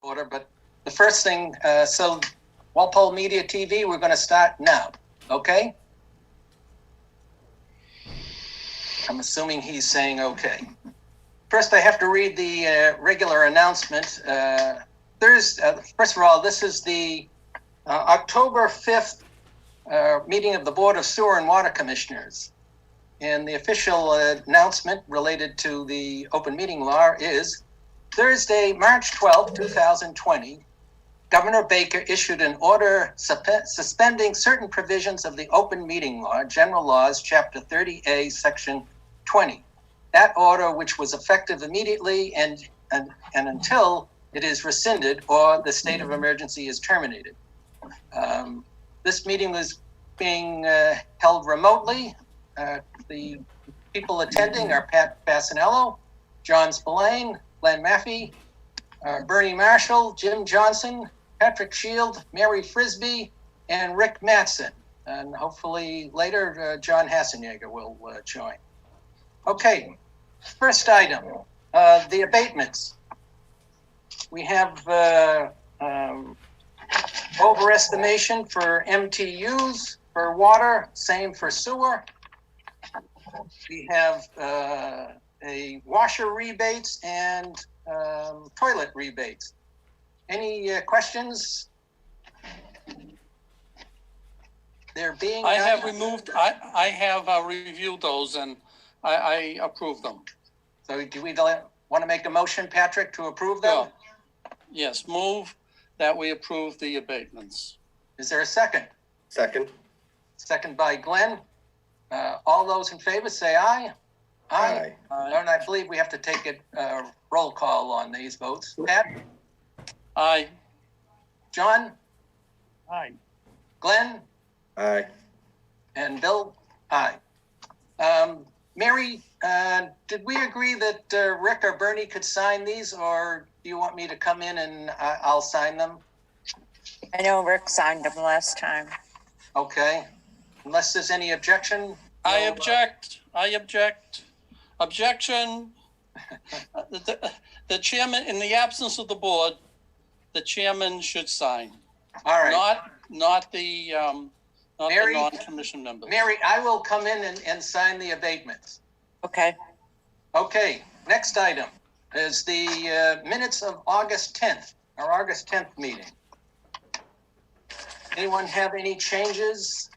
order, but the first thing, so Walpole Media TV, we're going to start now, okay? I'm assuming he's saying okay. First, I have to read the regular announcement. First of all, this is the October 5th meeting of the Board of Sewer and Water Commissioners. And the official announcement related to the open meeting law is Thursday, March 12, 2020, Governor Baker issued an order suspending certain provisions of the open meeting law, General Laws, Chapter 30A, Section 20. That order, which was effective immediately and until it is rescinded or the state of emergency is terminated. This meeting was being held remotely. The people attending are Pat Fasanello, John Spillane, Glenn Maffey, Bernie Marshall, Jim Johnson, Patrick Shield, Mary Frisbee, and Rick Mattson. And hopefully later, John Hassenjager will join. Okay, first item, the abatements. We have overestimation for MTUs for water, same for sewer. We have a washer rebates and toilet rebates. Any questions? There being I have reviewed those and I approve them. So do we want to make a motion, Patrick, to approve them? Yeah. Yes, move that we approve the abatements. Is there a second? Second. Second by Glenn. All those in favor say aye. Aye. And I believe we have to take a roll call on these votes. Pat? Aye. John? Aye. Glenn? Aye. And Bill? Aye. Mary, did we agree that Rick or Bernie could sign these, or do you want me to come in and I'll sign them? I know Rick signed them last time. Okay. Unless there's any objection? I object. Objection. The chairman, in the absence of the board, the chairman should sign. All right. Not the Mary, non-commission members. Mary, I will come in and sign the abatements. Okay. Okay, next item is the minutes of August 10th, our August 10th meeting. Anyone have any changes?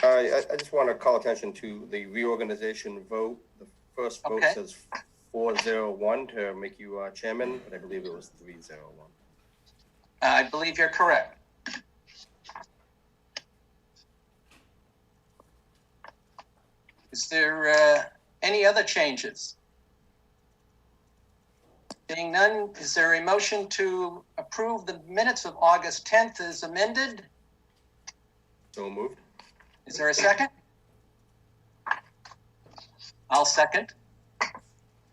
I just want to call attention to the reorganization vote. The first vote says 401 to make you chairman, but I believe it was 301. I believe you're correct. Is there any other changes? Seeing none, is there a motion to approve the minutes of August 10th as amended? So moved. Is there a second? I'll second.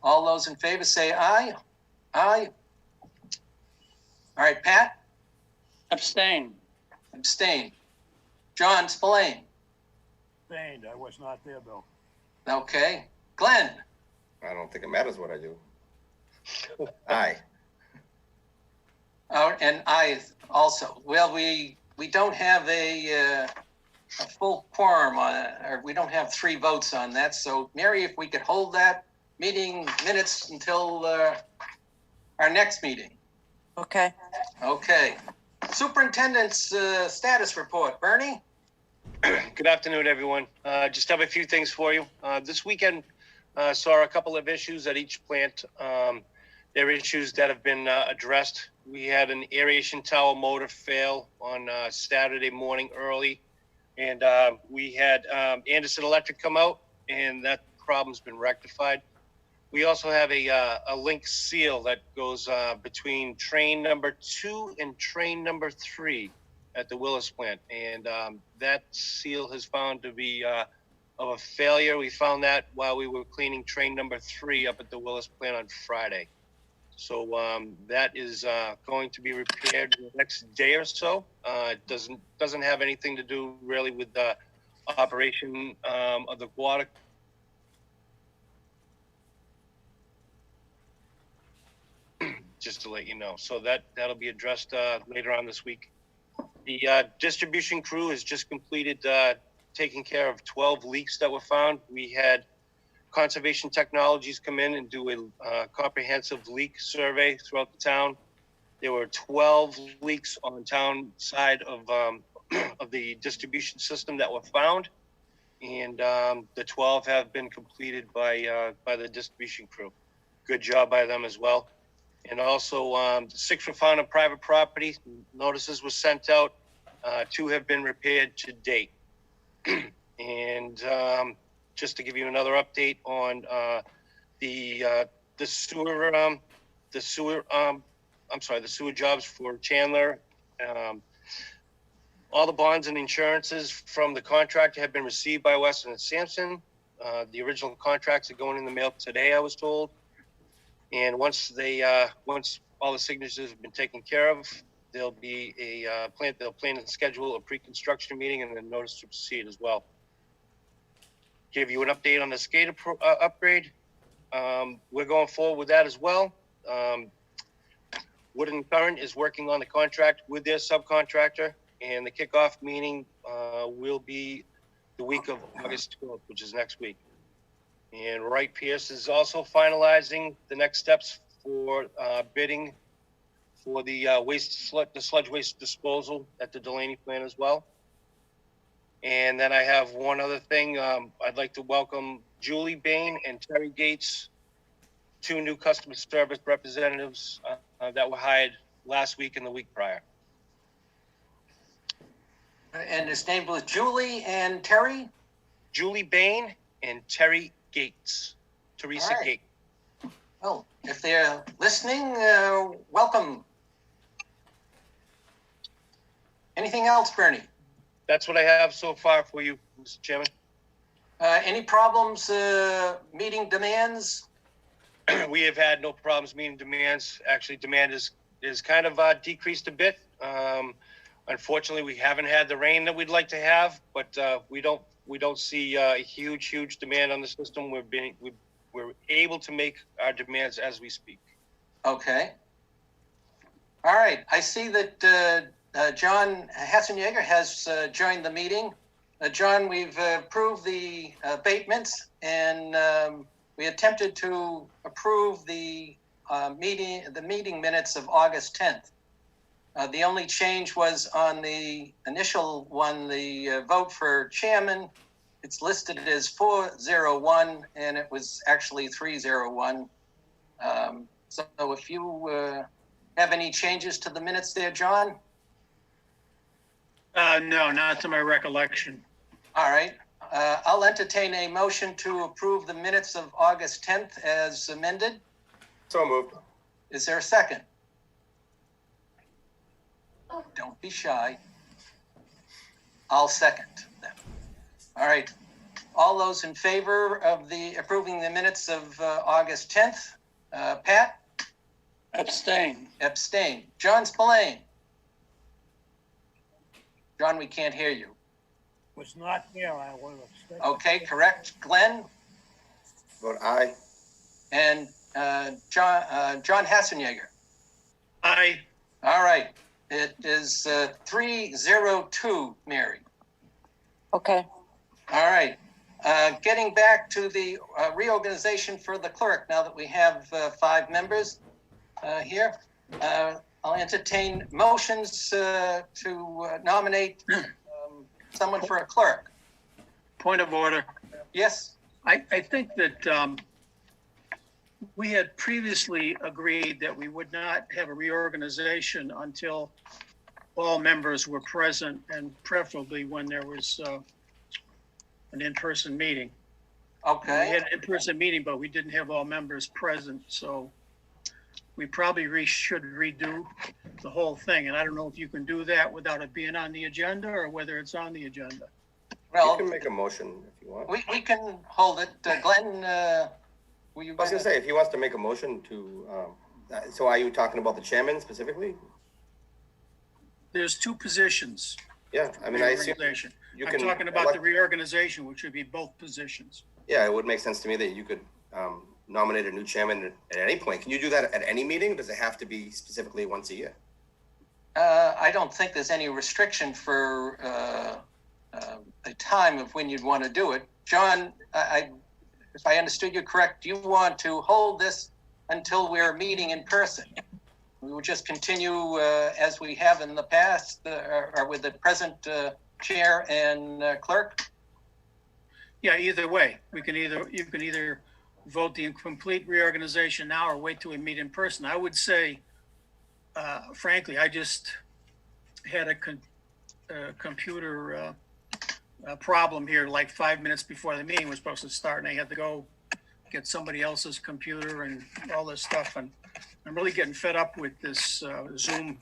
All those in favor say aye. Aye. All right, Pat? Abstain. Abstain. John Spillane? Abstained. I was not there, Bill. Okay. Glenn? I don't think it matters what I do. Aye. And I also. Well, we don't have a full quorum on it, or we don't have 3 votes on that. So, Mary, if we could hold that meeting minutes until our next meeting. Okay. Okay. Superintendent's status report. Bernie? Good afternoon, everyone. Just have a few things for you. This weekend saw a couple of issues at each plant. There are issues that have been addressed. We had an aeration tower motor fail on Saturday morning early, and we had Anderson Electric come out, and that problem's been rectified. We also have a link seal that goes between train number 2 and train number 3 at the Willis plant, and that seal has found to be of a failure. We found that while we were cleaning train number 3 up at the Willis plant on Friday. So that is going to be repaired in the next day or so. It doesn't have anything to do really with the operation of the water. just to let you know. So that'll be addressed later on this week. The distribution crew has just completed taking care of 12 leaks that were found. We had Conservation Technologies come in and do a comprehensive leak survey throughout the town. There were 12 leaks on the town side of the distribution system that were found, and the 12 have been completed by the distribution crew. Good job by them as well. And also, 6 were found on private property. Notices were sent out. 2 have been repaired to date. And just to give you another update on the sewer jobs for Chandler. All the bonds and insurances from the contractor have been received by Weston and Sampson. The original contracts are going in the mail today, I was told. And once all the signatures have been taken care of, there'll be they'll plan and schedule a pre-construction meeting and then notice to proceed as well. Give you an update on the SCADA upgrade. We're going forward with that as well. Wood and Current is working on the contract with their subcontractor, and the kickoff meeting will be the week of August 12th, which is next week. And Wright Pierce is also finalizing the next steps for bidding for the sludge waste disposal at the Delaney plant as well. And then I have one other thing. I'd like to welcome Julie Bain and Terry Gates, 2 new customer service representatives that were hired last week and the week prior. And his name was Julie and Terry? Julie Bain and Terry Gates. Teresa All right. Gates. Oh, if they're listening, welcome. Anything else, Bernie? That's what I have so far for you, Mr. Chairman. Any problems meeting demands? We have had no problems meeting demands. Actually, demand is kind of decreased a bit. Unfortunately, we haven't had the rain that we'd like to have, but we don't see a huge demand on the system. We're able to make our demands as we speak. Okay. All right. I see that John Hassenjäger has joined the meeting. John, we've approved the abatements, and we attempted to approve the meeting minutes of August 10th. The only change was on the initial one, the vote for chairman. It's listed as 401, and it was actually 301. So if you have any changes to the minutes there, John? No, not to my recollection. All right. I'll entertain a motion to approve the minutes of August 10th as amended. So moved. Is there a second? Don't be shy. I'll second them. All right. All those in favor of approving the minutes of August 10th? Pat? Abstain. Abstain. John Spillane? John, we can't hear you. Was not there, I would have said. Okay, correct. Glenn? Vote aye. And John Hassenjäger? Aye. All right. It is 302, Mary. Okay. All right. Getting back to the reorganization for the clerk, now that we have 5 members here, I'll entertain motions to nominate someone for a clerk. Point of order. Yes? I think that we had previously agreed that we would not have a reorganization until all members were present, and preferably when there was an in-person meeting. We Okay. had an in-person meeting, but we didn't have all members present, so we probably should redo the whole thing. And I don't know if you can do that without it being on the agenda or whether it's on the agenda. You Well, can make a motion if you want. we can hold it. Glenn, were you I was gonna say, if he wants to make a motion to, so are you talking about the chairman specifically? There's 2 positions. Yeah, I mean, I assume Reorganization. you I'm can. talking about the elect- reorganization, which would be both positions. Yeah, it would make sense to me that you could nominate a new chairman at any point. Can you do that at any meeting? Does it have to be specifically once a year? I don't think there's any restriction for a time of when you'd want to do it. John, if I understood you correct, do you want to hold this until we're meeting in person? We will just continue as we have in the past, or with the present chair and clerk? Yeah, either way, you can either vote the complete reorganization now or wait till we meet in person. I would say, frankly, I just had a computer problem here like 5 minutes before the meeting was supposed to start, and I had to go get somebody else's computer and all this stuff. And I'm really getting fed up with this Zoom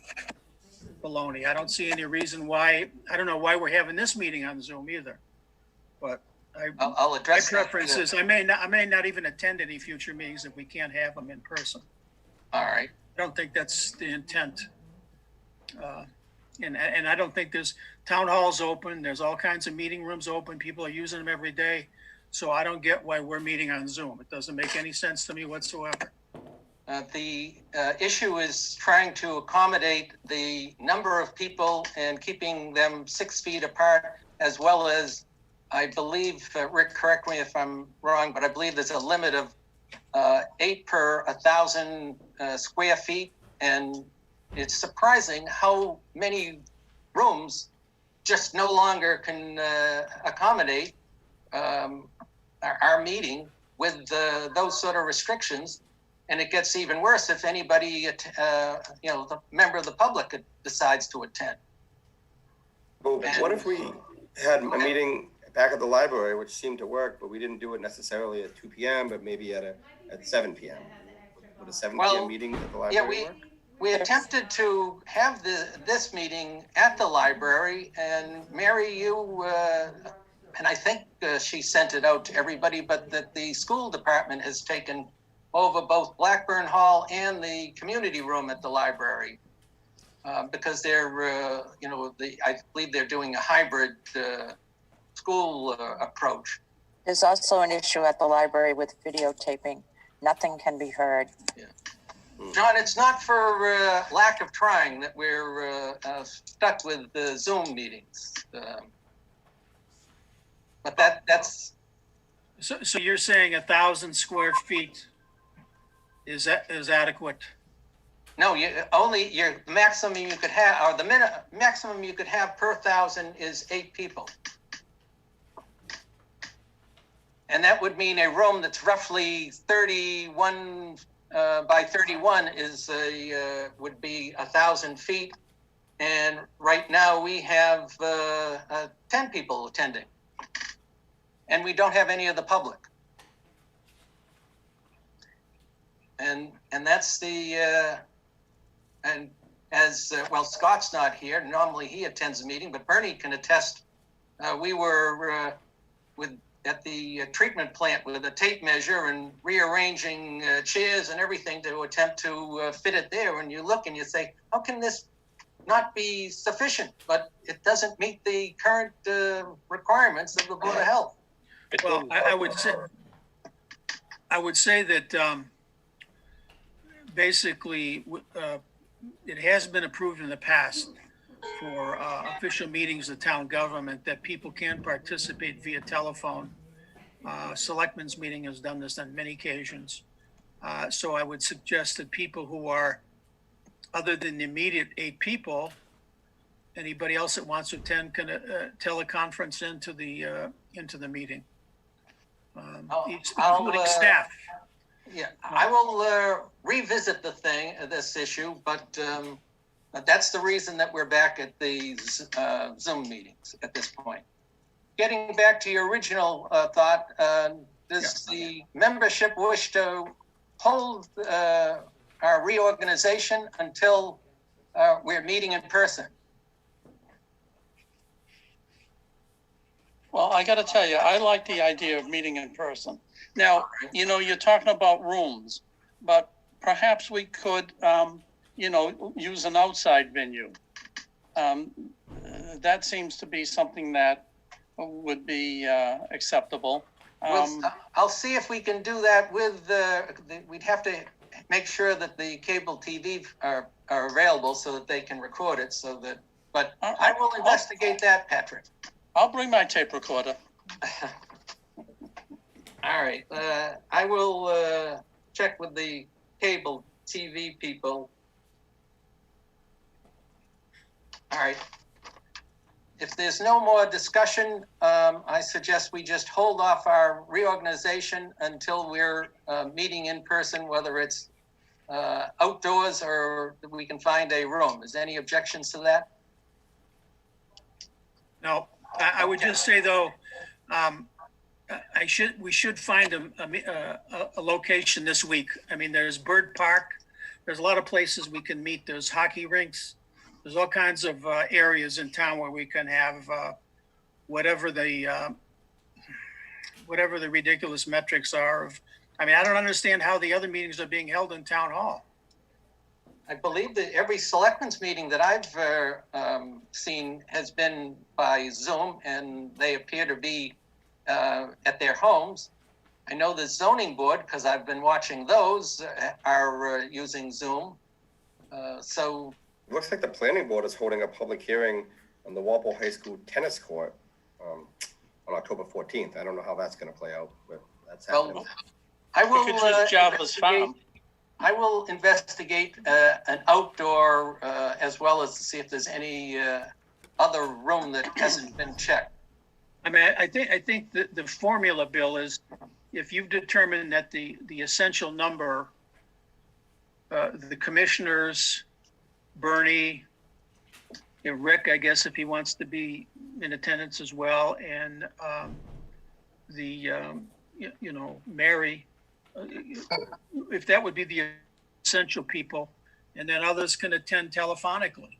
baloney. I don't see any reason why. I don't know why we're having this meeting on Zoom either. But I'll my address preference that. is I may not even attend any future meetings if we can't have them in person. All right. I don't think that's the intent. And I don't think there's town halls open. There's all kinds of meeting rooms open. People are using them every day. So I don't get why we're meeting on Zoom. It doesn't make any sense to me whatsoever. The issue is trying to accommodate the number of people and keeping them 6 feet apart, as well as, I believe, Rick, correct me if I'm wrong, but I believe there's a limit of 8 per 1,000 square feet. And it's surprising how many rooms just no longer can accommodate our meeting with those sort of restrictions. And it gets even worse if anybody, the member of the public decides to attend. Well, what if we had a meeting back at the library, which seemed to work, but we didn't do it necessarily at 2 p.m., but maybe at 7 p.m.? Would a 7 p.m. meeting at the library work? We attempted to have this meeting at the library, and Mary, you, and I think she sent it out to everybody, but that the school department has taken over both Blackburn Hall and the community room at the library, because they're, I believe they're doing a hybrid school approach. There's also an issue at the library with videotaping. Nothing can be heard. Yeah. John, it's not for lack of trying that we're stuck with Zoom meetings. But that's... So you're saying 1,000 square feet is adequate? No, your maximum you could have, or the maximum you could have per 1,000 is 8 people. And that would mean a room that's roughly 31 by 31 would be 1,000 feet. And right now we have 10 people attending. And we don't have any of the public. And that's the, and as, well, Scott's not here. Normally he attends a meeting, but Bernie can attest. We were at the treatment plant with a tape measure and rearranging chairs and everything to attempt to fit it there. And you look and you say, how can this not be sufficient? But it doesn't meet the current requirements of the Board of Health. Well, I would say that basically it has been approved in the past for official meetings of town government that people can participate via telephone. Selectmen's meeting has done this on many occasions. So I would suggest that people who are, other than the immediate 8 people, anybody else that wants to attend can teleconference into the meeting. Including staff. Yeah, I will revisit this issue, but that's the reason that we're back at the Zoom meetings at this point. Getting back to your original thought, does the membership wish to hold our reorganization until we're meeting in person? Well, I got to tell you, I like the idea of meeting in person. Now, you're talking about rooms, but perhaps we could, use an outside venue. That seems to be something that would be acceptable. I'll see if we can do that with we'd have to make sure that the cable TV are available so that they can record it but I will investigate that, Patrick. I'll bring my tape recorder. All right, I will check with the cable TV people. All right. If there's no more discussion, I suggest we just hold off our reorganization until we're meeting in person, whether it's outdoors or we can find a room. Is there any objections to that? No, I would just say though, we should find a location this week. I mean, there's Bird Park. There's a lot of places we can meet. There's hockey rinks. There's all kinds of areas in town where we can have whatever the ridiculous metrics are. I mean, I don't understand how the other meetings are being held in town hall. I believe that every selectmen's meeting that I've seen has been by Zoom, and they appear to be at their homes. I know the zoning board, because I've been watching those, are using Zoom. So. It looks like the planning board is holding a public hearing on the Walpole High School tennis court on October 14th. I don't know how that's going to play out, but that's happening. Well, I will. We could use Java's farm. I will investigate an outdoor as well as to see if there's any other room that hasn't been checked. I mean, I think the formula, Bill, is if you've determined that the essential number, the commissioners, Bernie, Rick, I guess, if he wants to be in attendance as well, and Mary, if that would be the essential people, and then others can attend telephonically.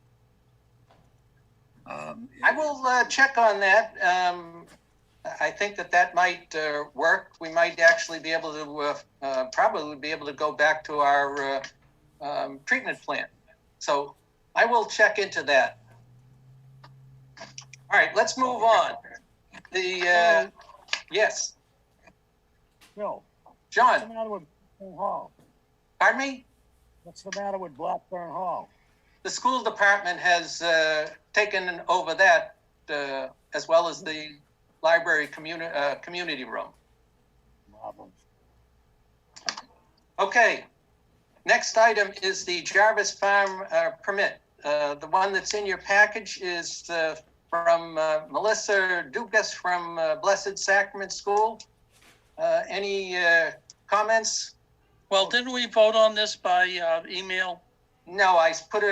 I will check on that. I think that might work. We might actually be able to probably be able to go back to our treatment plan. So I will check into that. All right, let's move on. Yes, Bill, John, what's the matter with Blackburn Hall? pardon me? What's the matter with Blackburn Hall? The school department has taken over that as well as the library community room. Marvelous. Okay, next item is the Jarvis Farm permit. The one that's in your package is from Melissa Dukas from Blessed Sacrament School. Any comments? Well, didn't we vote on this by email? No, I put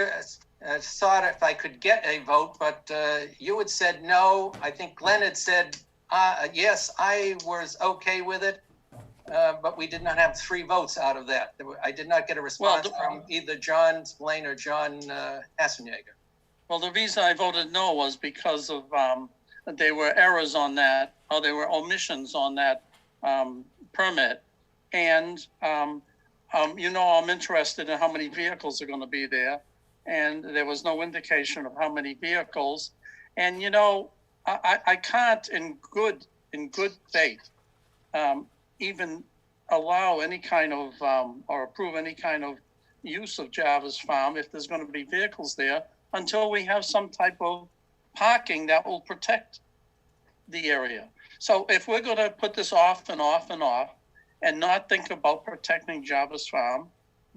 thought if I could get a vote, but you had said no. I think Glenn had said yes, I was okay with it, but we did not have 3 votes out of that. I did not get a response from either John Blaine or John Hassenjager. Well, the reason I voted no was because of there were errors on that, or there were omissions on that permit. And, I'm interested in how many vehicles are going to be there. And there was no indication of how many vehicles. And, I can't in good faith even allow any kind of, or approve any kind of use of Jarvis Farm if there's going to be vehicles there until we have some type of parking that will protect the area. So if we're going to put this off and off and off, and not think about protecting Jarvis Farm,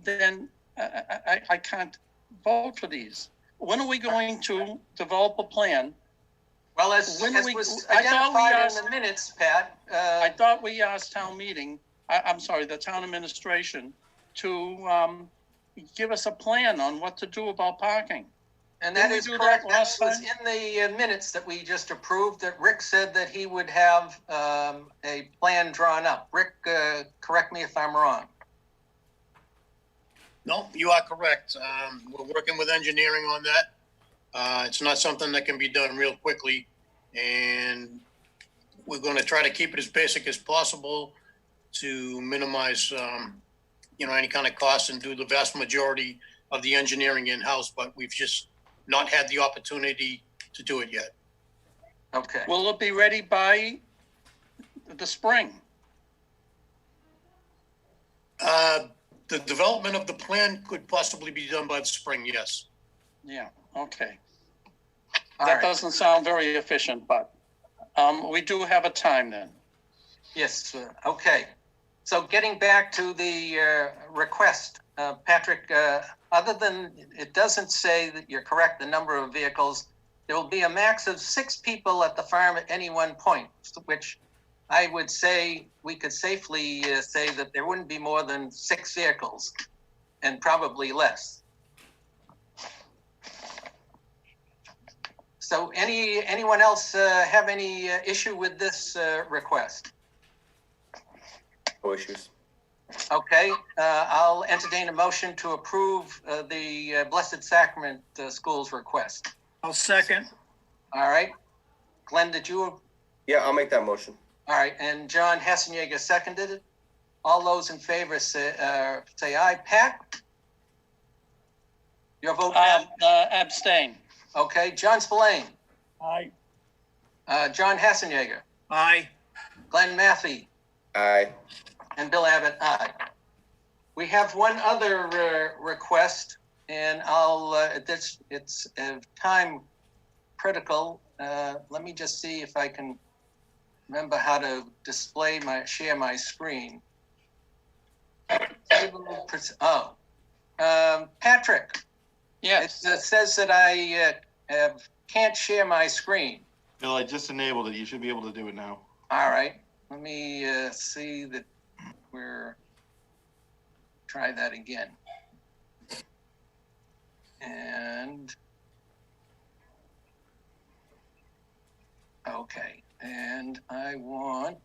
then I can't vote for these. When are we going to develop a plan? Well, as was I thought we identified asked- in the minutes, Pat. I thought we asked town meeting, I'm sorry, the town administration, to give us a plan on what to do about parking. And that Didn't we is do that correct. That last was time? in the minutes that we just approved, that Rick said that he would have a plan drawn up. Rick, correct me if I'm wrong. No, you are correct. We're working with engineering on that. It's not something that can be done real quickly. And we're going to try to keep it as basic as possible to minimize, any kind of costs and do the vast majority of the engineering in-house, but we've just not had the opportunity to do it yet. Okay. Will it be ready by the spring? The development of the plan could possibly be done by the spring, yes. Yeah, okay. All That right. doesn't sound very efficient, but we do have a time then. Yes, okay. So getting back to the request, Patrick, other than, it doesn't say that you're correct, the number of vehicles, there will be a max of 6 people at the farm at any one point, which I would say, we could safely say that there wouldn't be more than 6 vehicles, and probably less. So anyone else have any issue with this request? No issues. Okay, I'll entertain a motion to approve the Blessed Sacrament School's request. I'll second. All right. Glenn, did you? Yeah, I'll make that motion. All right, and John Hessenjager seconded it. All those in favor say aye. Pat? Your vote, Pat? Abstain. Okay, John Spillane, Aye. John Hessenjager, Aye. Glenn Mathey, Aye. and Bill Abbott, aye. We have one other request, and it's time critical. Let me just see if I can remember how to share my screen. Patrick, Yes. it says that I can't share my screen. Bill, I just enabled it. You should be able to do it now. All right, let me see that try that again. And, okay, and I want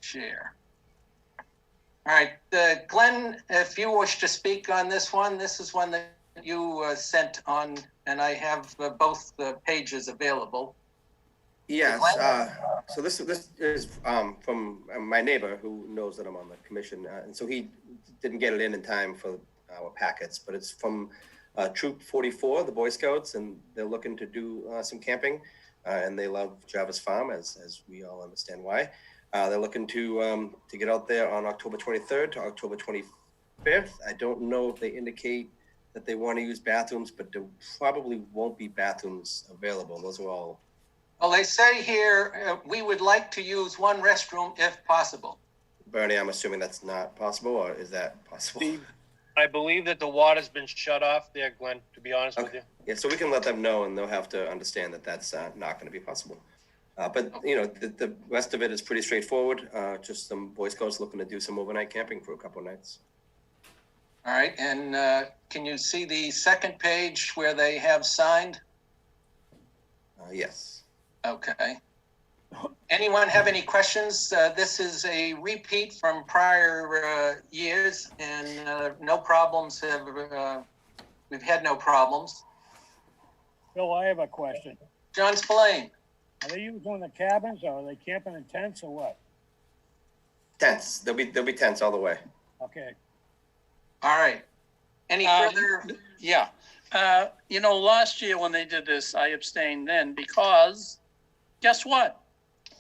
share. All right, Glenn, if you wish to speak on this one, this is one that you sent on, and I have both the pages available. Yes, so this is from my neighbor who knows that I'm on the commission, and so he didn't get it in time for our packets, but it's from Troop 44, the Boy Scouts, and they're looking to do some camping, and they love Jarvis Farm, as we all understand why. They're looking to get out there on October 23rd to October 25th. I don't know if they indicate that they want to use bathrooms, but there probably won't be bathrooms available. Those are all. Well, they say here, we would like to use one restroom if possible. Bernie, I'm assuming that's not possible, or is that possible? I believe that the water's been shut off there, Glenn, to be honest with you. Yeah, so we can let them know, and they'll have to understand that that's not going to be possible. But, you know, the rest of it is pretty straightforward. Just some Boy Scouts looking to do some overnight camping for a couple of nights. All right, and can you see the second page where they have signed? Yes. Okay. Anyone have any questions? This is a repeat from prior years, and no problems we've had no problems. Bill, I have a question. John Spillane, Are they using the cabins or are they camping in tents or what? Tents. There'll be tents all the way. Okay. all right. Any further? Yeah. Last year when they did this, I abstained then because guess what?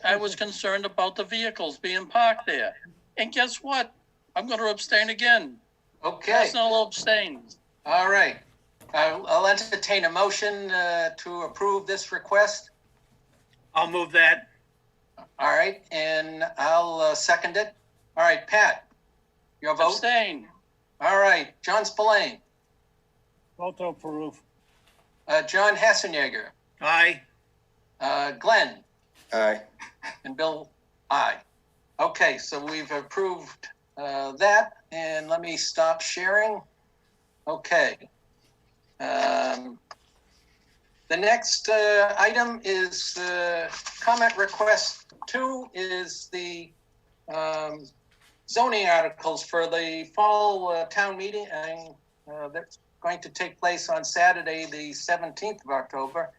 I was concerned about the vehicles being parked there. And guess what? I'm going to abstain again. Okay, Personal abstain. all right. I'll entertain a motion to approve this request. I'll move that. All right, and I'll second it. All right, Pat, your vote? Abstain. All right, John Spillane, Vote to approve. John Hessenjager, Aye. Glenn, Aye. and Bill, aye. Okay, so we've approved that, and let me stop sharing. Okay. The next item is comment request 2 is the zoning articles for the fall town meeting, and that's going to take place on Saturday, the 17th of October.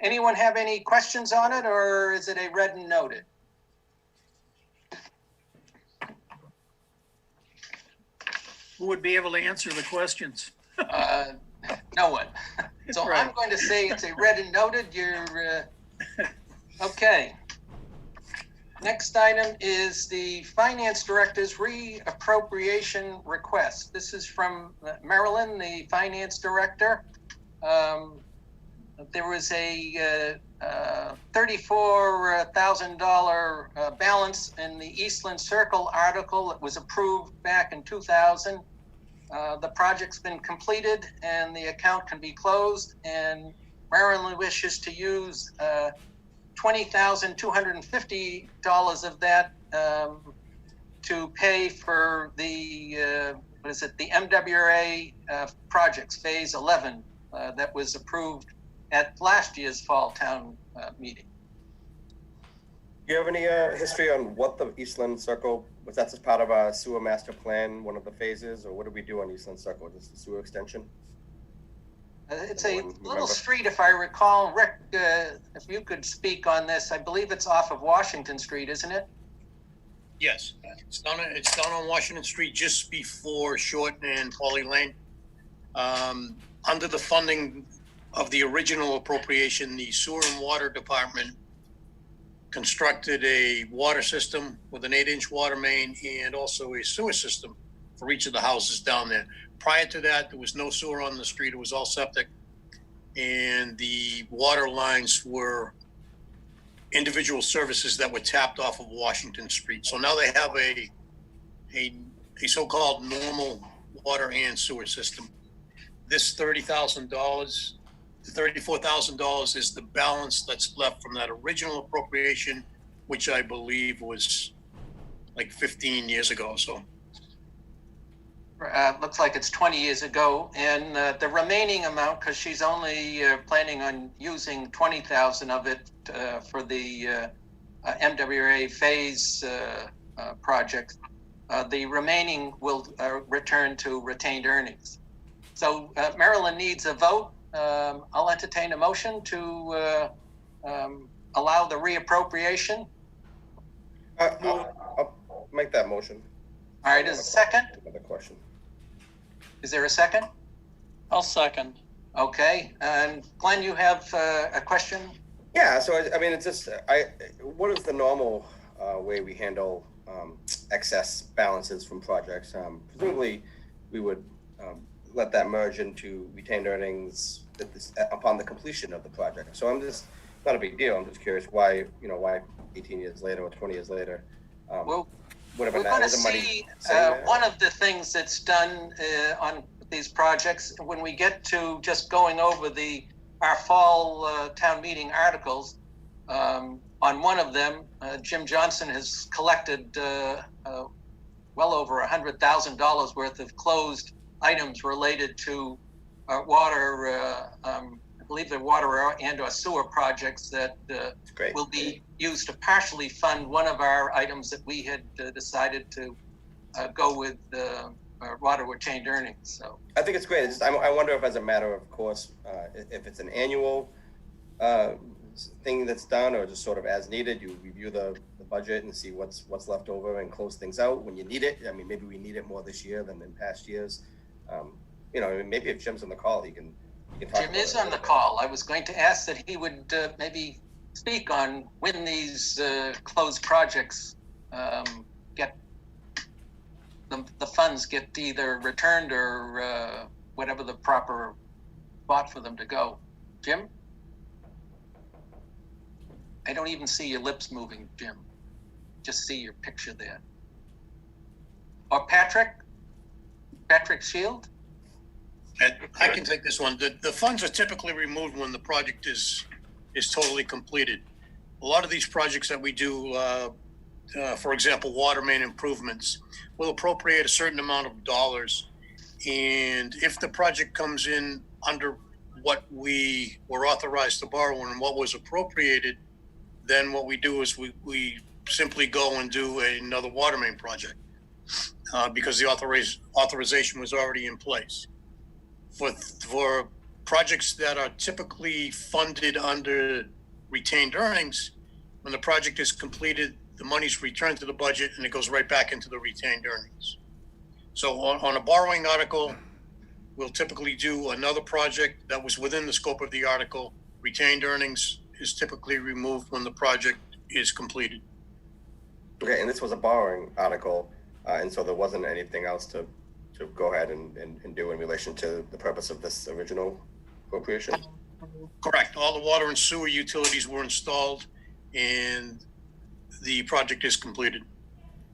Anyone have any questions on it, or is it a read and noted? Who would be able to answer the questions? No one. So I'm Right. going to say it's a read and noted. You're okay. Next item is the Finance Director's Re-Appropriation request. This is from Marilyn, the Finance Director. There was a $34,000 balance in the Eastland Circle article that was approved back in 2000. The project's been completed and the account can be closed, and Maryland wishes to use $20,250 of that to pay for the the MWRA projects, Phase 11, that was approved at last year's fall town meeting. Do you have any history on what the Eastland Circle was? That as part of a sewer master plan, one of the phases, or what did we do on Eastland Circle? Just the sewer extension? It's a little street, if I recall. Rick, if you could speak on this, I believe it's off of Washington Street, isn't it? Yes, it's down on Washington Street, just before Short and Pauly Lane. Under the funding of the original appropriation, the Sewer and Water Department constructed a water system with an 8-inch water main and also a sewer system for each of the houses down there. Prior to that, there was no sewer on the street. It was all septic. And the water lines were individual services that were tapped off of Washington Street. So now they have a so-called normal water and sewer system. This $30,000, the $34,000 is the balance that's left from that original appropriation, which I believe was like 15 years ago or so. Looks like it's 20 years ago, and the remaining amount, because she's only planning on using 20,000 of it for the MWRA phase project, the remaining will return to retained earnings. So Maryland needs a vote. I'll entertain a motion to allow the reappropriation. I'll make that motion. All right, is a second? Another question. Is there a second? I'll second. Okay, and Glenn, you have a question? Yeah, so I mean, it's just, what is the normal way we handle excess balances from projects? Presumably, we would let that merge into retained earnings upon the completion of the project. So I'm just, not a big deal. I'm just curious why 18 years later or 20 years later, Well, we're going to see one of the things that's done on these projects when we get to just going over our fall town meeting articles. On one of them, Jim Johnson has collected well over $100,000 worth of closed items related to water. I believe the water and or sewer projects that will be used to partially fund one of our items that we had decided to go with water retained earnings. So I think it's great. It's just, I wonder if, as a matter of course, if it's an annual thing that's done, or just sort of as needed. You review the budget and see what's left over and close things out when you need it. I mean, maybe we need it more this year than in past years. Maybe if Jim's on the call, he can talk. Jim is on the call. I was going to ask that he would maybe speak on when these closed projects get the funds get either returned or whatever the proper spot for them to go. Jim? I don't even see your lips moving, Jim. Just see your picture there. Or Patrick Shield? I can take this one. The funds are typically removed when the project is totally completed. A lot of these projects that we do, for example, water main improvements, we'll appropriate a certain amount of dollars. And if the project comes in under what we were authorized to borrow and what was appropriated, then what we do is we simply go and do another water main project because the authorization was already in place. For projects that are typically funded under retained earnings, when the project is completed, the money's returned to the budget and it goes right back into the retained earnings. So on a borrowing article, we'll typically do another project that was within the scope of the article. Retained earnings is typically removed when the project is completed. Okay, and this was a borrowing article, and so there wasn't anything else to go ahead and do in relation to the purpose of this original appropriation? Correct. All the water and sewer utilities were installed and the project is completed.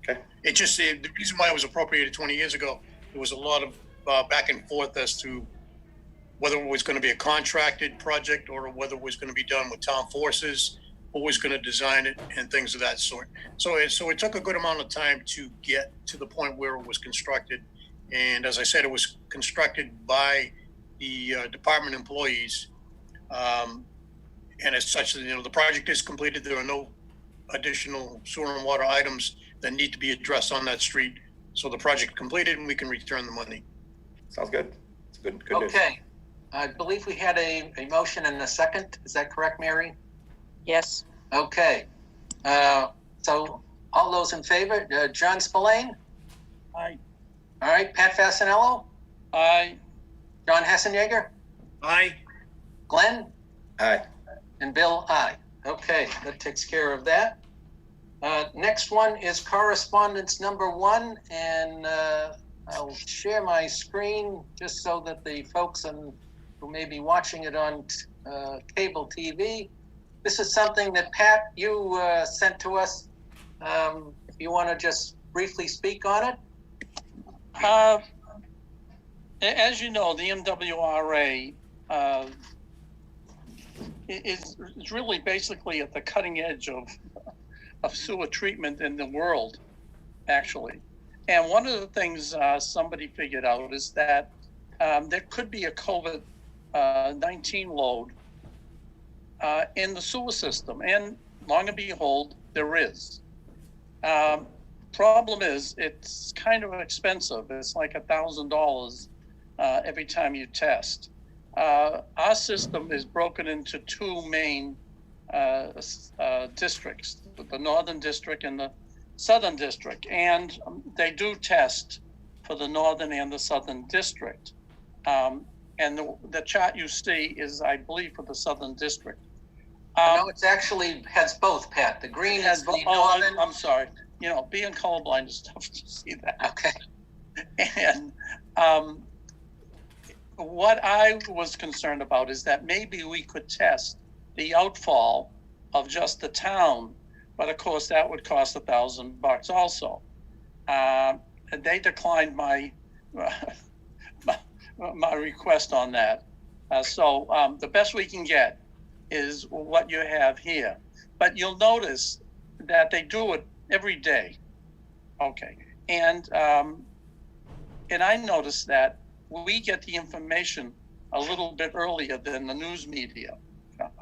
Okay. The reason why it was appropriated 20 years ago, there was a lot of back and forth as to whether it was going to be a contracted project or whether it was going to be done with town forces, who was going to design it, and things of that sort. So it took a good amount of time to get to the point where it was constructed. And as I said, it was constructed by the department employees. And as such, the project is completed. There are no additional sewer and water items that need to be addressed on that street. So the project completed and we can return the money. Sounds good. It's good news. Okay. I believe we had a motion and a second. Is that correct, Mary? Yes. Okay. So all those in favor, John Spillane? Aye. All right, Pat Fasinello? Aye. John Hessenjager? Aye. Glenn? Aye. And Bill, aye. Okay, that takes care of that. Next one is correspondence number 1, and I'll share my screen just so that the folks who may be watching it on cable TV. This is something that, Pat, you sent to us. If you want to just briefly speak on it. As you know, the MWRA is really basically at the cutting edge of sewer treatment in the world, actually. And one of the things somebody figured out is that there could be a COVID-19 load in the sewer system, and long and behold, there is. Problem is, it's kind of expensive. It's like $1,000 every time you test. Our system is broken into 2 main districts, the Northern District and the Southern District, and they do test for the Northern and the Southern District. And the chart you see is, I believe, for the Southern District. No, it's actually has both, Pat. The green has the northern. I'm sorry. Being colorblind is tough to see that. Okay. And what I was concerned about is that maybe we could test the outfall of just the town, but of course that would cost $1,000 also. And they declined my request on that. So the best we can get is what you have here. But you'll notice that they do it every day. Okay. And I noticed that we get the information a little bit earlier than the news media,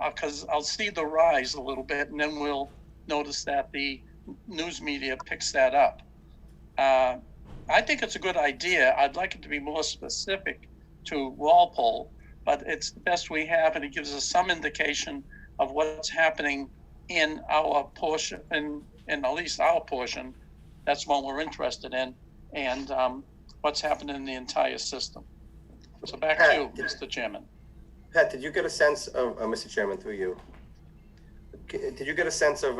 because I'll see the rise a little bit, and then we'll notice that the news media picks that up. I think it's a good idea. I'd like it to be more specific to Walpole, but it's the best we have, and it gives us some indication of what's happening in our portion, in at least our portion. That's what we're interested in, and what's happening in the entire system. So back to you, Mr. Chairman. Pat, did you get a sense of, Mr. Chairman, through you, did you get a sense of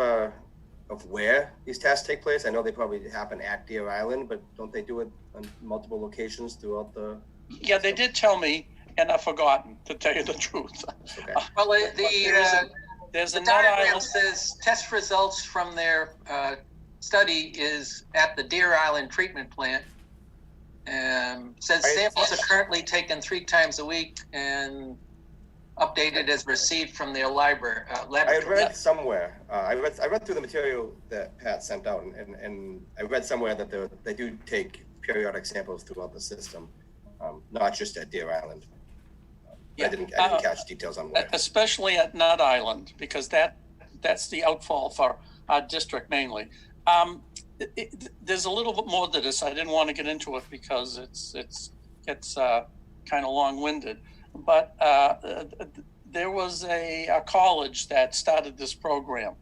where these tests take place? I know they probably happen at Deer Island, but don't they do it on multiple locations throughout the? Yeah, they did tell me, and I've forgotten, to tell you the truth. Okay. Well, there's the a diagram says test results from their study is at the Deer Island treatment plant. Says samples are currently taken 3 times a week and updated as received from their laboratory. I had read somewhere, I read through the material that Pat sent out, and I read somewhere that they do take periodic samples throughout the system, not just at Deer Island. I didn't catch details on where. Especially at Nut Island, because that's the outfall for our district mainly. There's a little bit more to this. I didn't want to get into it because it's kind of long-winded. But there was a college that started this program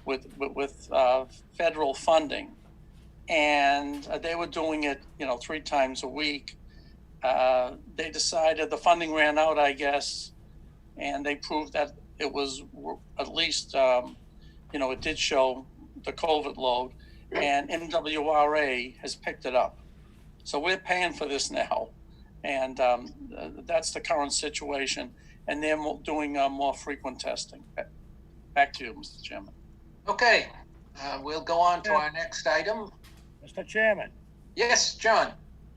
with federal funding, and they were doing it 3 times a week. They decided the funding ran out, I guess, and they proved that it was at least it did show the COVID load, and MWRA has picked it up. So we're paying for this now, and that's the current situation. And they're doing more frequent testing. Back to you, Mr. Chairman. Okay, we'll go on to our next item. Mr. Chairman, Yes, John?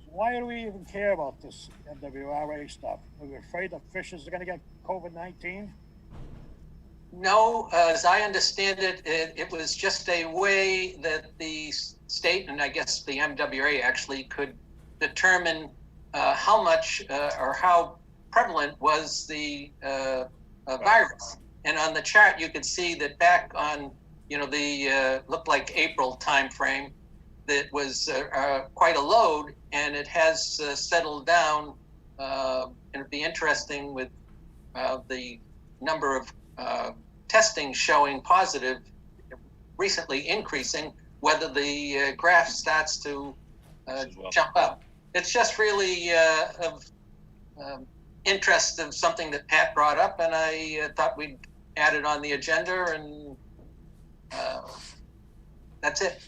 why do we even care about this MWRA stuff? Are we afraid the fishers are gonna get COVID-19? No, as I understand it, it was just a way that the state, and I guess the MWA actually could determine how much or how prevalent was the virus. And on the chart, you could see that back on, the looked like April timeframe, that was quite a load, and it has settled down. And it'd be interesting with the number of testing showing positive, recently increasing, whether the graph starts to jump up. It's just really of interest of something that Pat brought up, and I thought we'd add it on the agenda, and that's it.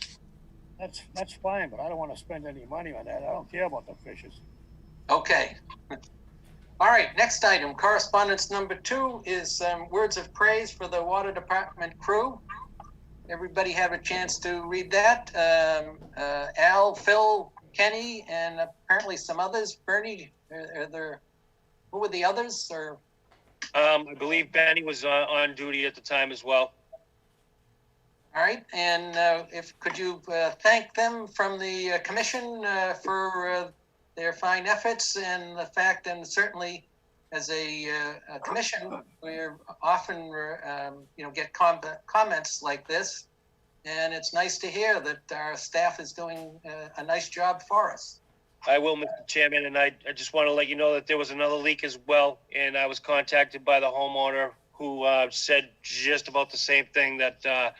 That's fine, but I don't wanna spend any money on that. I don't care about the fishers. Okay. All right, next item, correspondence number 2 is words of praise for the water department crew. Everybody have a chance to read that. Al, Phil, Kenny, and apparently some others. Bernie, who were the others? Or I believe Benny was on duty at the time as well. all right, and could you thank them from the commission for their fine efforts and the fact, and certainly as a commission, we're often get comments like this, and it's nice to hear that our staff is doing a nice job for us. I will, Mr. Chairman, and I just want to let you know that there was another leak as well, and I was contacted by the homeowner who said just about the same thing, that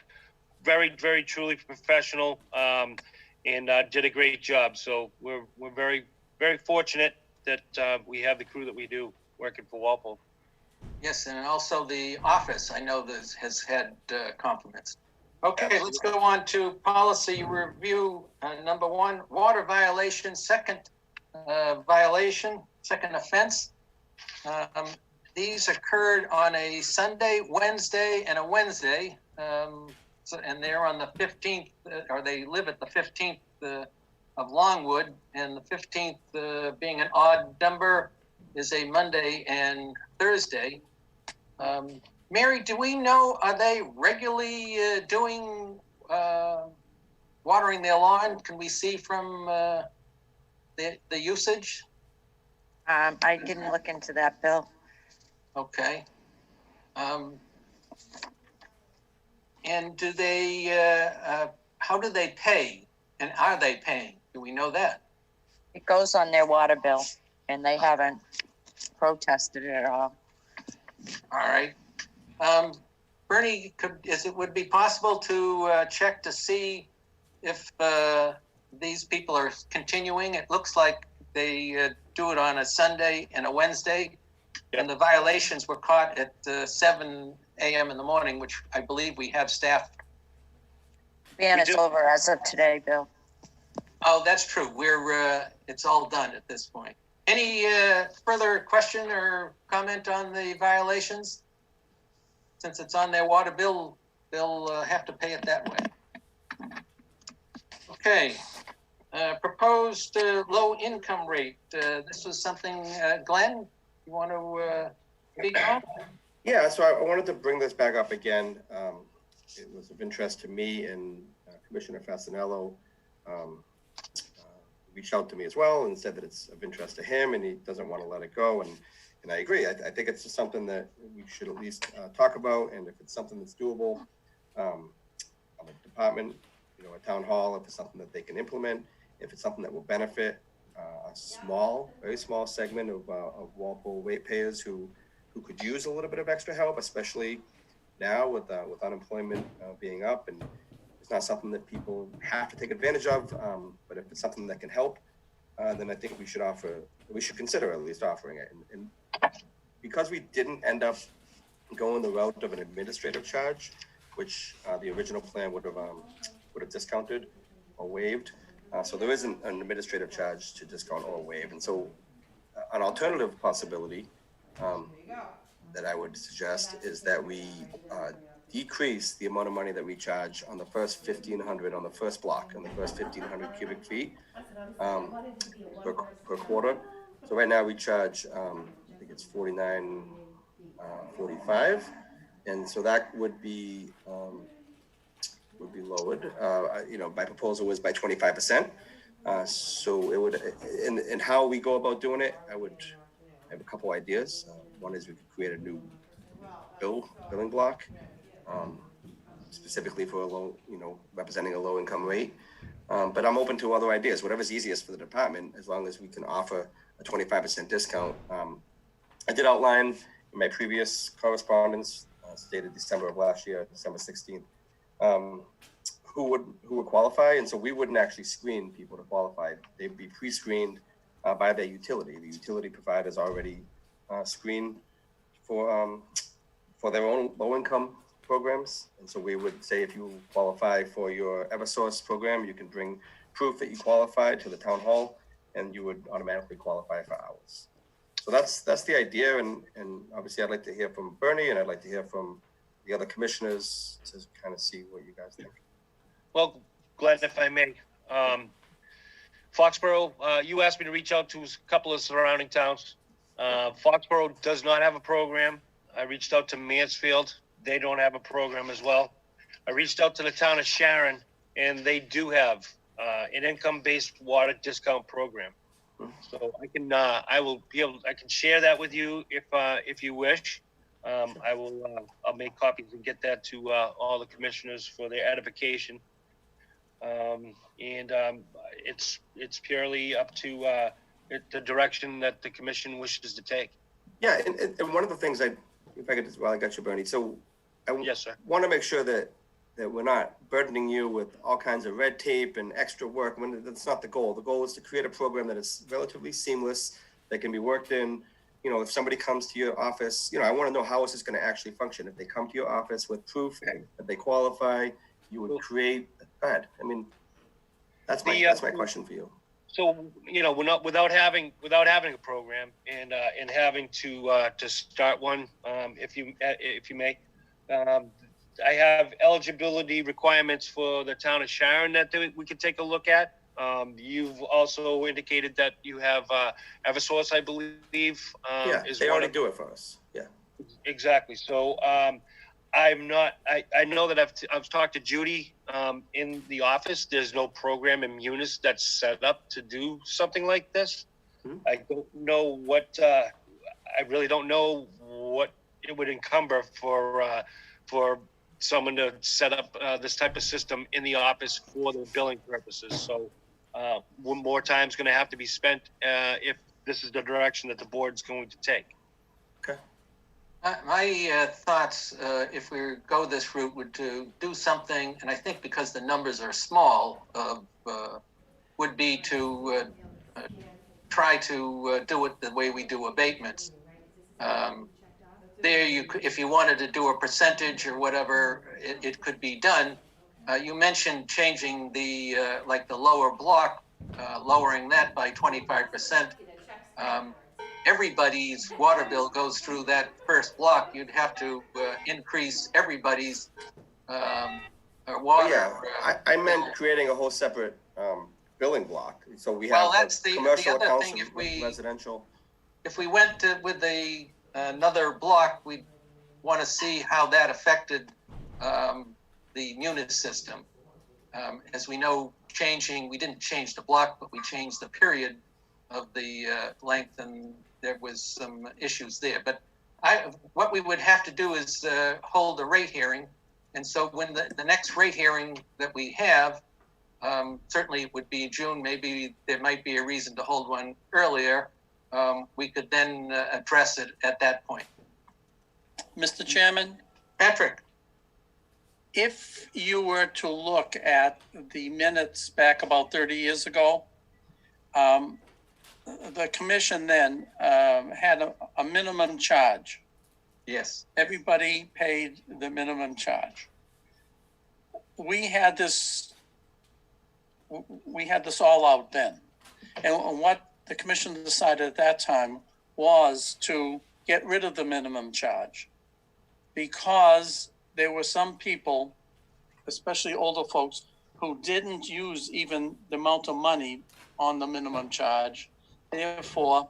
very, very truly professional, and did a great job. So we're very, very fortunate that we have the crew that we do working for Walpole. Yes, and also the office, I know this has had compliments. Okay, Absolutely. let's go on to policy review. Number 1, water violation, second violation, second offense. These occurred on a Sunday, Wednesday, and a Wednesday. And they're on the 15th, or they live at the 15th of Longwood, and the 15th being an odd number is a Monday and Thursday. Mary, do we know, are they regularly doing watering their lawn? Can we see from the usage? I didn't look into that, Bill. Okay. And do they, how do they pay? And are they paying? Do we know that? It goes on their water bill, and they haven't protested it at all. All right. Bernie, would it be possible to check to see if these people are continuing? It looks like they do it on a Sunday and a Wednesday, and the violations were caught at 7 a.m. in the morning, which I believe we have staff. Ban is over as of today, Bill. Oh, that's true. It's all done at this point. Any further question or comment on the violations? Since it's on their water bill, they'll have to pay it that way. Okay. Proposed low income rate. This was something, Glenn, you want to speak on? Yeah, so I wanted to bring this back up again. It was of interest to me, and Commissioner Fasanello reached out to me as well and said that it's of interest to him and he doesn't want to let it go. And I agree. I think it's just something that we should at least talk about. And if it's something that's doable on the department, a town hall, if it's something that they can implement, if it's something that will benefit a small, very small segment of Walpole ratepayers who could use a little bit of extra help, especially now with unemployment being up, and it's not something that people have to take advantage of. But if it's something that can help, then I think we should consider at least offering it. And because we didn't end up going the route of an administrative charge, which the original plan would have would have discounted or waived. So there isn't an administrative charge to discount or waive. And so an alternative possibility that I would suggest is that we decrease the amount of money that we charge on the first 1,500 on the first block, on the first 1,500 cubic feet per quarter. So right now we charge, I think it's 49.45, and so that would be lowered. My proposal was by 25%. So it would, and how we go about doing it, I have a couple ideas. One is we could create a new billing block, specifically for a low, representing a low income rate. But I'm open to other ideas, whatever's easiest for the department, as long as we can offer a 25% discount. I did outline in my previous correspondence, dated December of last year, December 16th, who would qualify. And so we wouldn't actually screen people to qualify. They'd be pre-screened by their utility. The utility providers already screen for their own low-income programs. And so we would say, if you qualify for your Eversource program, you can bring proof that you qualified to the town hall, and you would automatically qualify for ours. So that's the idea. And obviously I'd like to hear from Bernie, and I'd like to hear from the other commissioners to kind of see what you guys think. Well, Glenn, if I may, Foxborough, you asked me to reach out to a couple of surrounding towns. Foxborough does not have a program. I reached out to Mansfield. They don't have a program as well. I reached out to the town of Sharon, and they do have an income-based water discount program. So I can share that with you if you wish. I'll make copies and get that to all the commissioners for their edification. It's purely up to the direction that the commission wishes to take. Yeah, and one of the things if I could, while I got you, Bernie, so Yes, sir. Want to make sure that we're not burdening you with all kinds of red tape and extra work. That's not the goal. The goal is to create a program that is relatively seamless, that can be worked in. If somebody comes to your office, I want to know how is this going to actually function. If they come to your office with proof that they qualify, you would create. Go ahead. That's my question for you. So we're not without having a program and having to start one, if you may. I have eligibility requirements for the town of Sharon that we could take a look at. You've also indicated that you have Eversource, I believe. They already do it for us. Yeah, exactly. So I'm not. I know that I've talked to Judy in the office. There's no program in Munis that's set up to do something like this. Mm-hmm. I don't know what. I really don't know what it would encumber for someone to set up this type of system in the office for the billing purposes. So one more time is going to have to be spent if this is the direction that the board's going to take. Okay. My thoughts, if we go this route, would to do something, and I think because the numbers are small, would be to try to do it the way we do abatements. If you wanted to do a percentage or whatever, it could be done. You mentioned changing the lower block, lowering that by 25%. Everybody's water bill goes through that first block. You'd have to increase everybody's water. Yeah, I meant creating a whole separate billing block. So we have that's the commercial other accounts thing. If we residential. If we went with another block, we'd want to see how that affected the Munis system. As we know, we didn't change the block, but we changed the period of the length, and there was some issues there. But what we would have to do is hold a rate hearing. And so when the next rate hearing that we have, certainly it would be June, maybe there might be a reason to hold one earlier. We could then address it at that point. Mr. Chairman, Patrick. if you were to look at the minutes back about 30 years ago, the commission then had a minimum charge. Yes. Everybody paid the minimum charge. We had this we had this all out then. And what the commission decided at that time was to get rid of the minimum charge, because there were some people, especially older folks, who didn't use even the amount of money on the minimum charge. Therefore,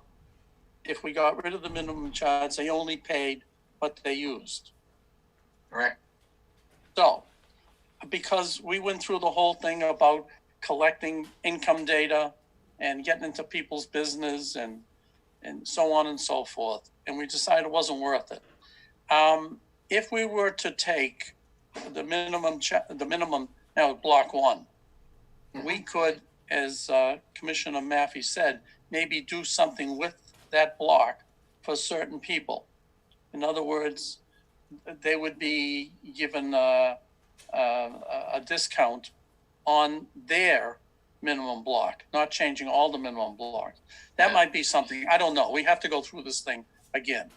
if we got rid of the minimum charge, they only paid what they used. Correct. So, because we went through the whole thing about collecting income data and getting into people's business and so on and so forth, and we decided it wasn't worth it. If we were to take the minimum, now block one, we could, as Commissioner Maffey said, maybe do something with that block for certain people. In other words, they would be given a discount on their minimum block, not changing all the minimum blocks. That might be something, I don't know. We have to go through this thing again.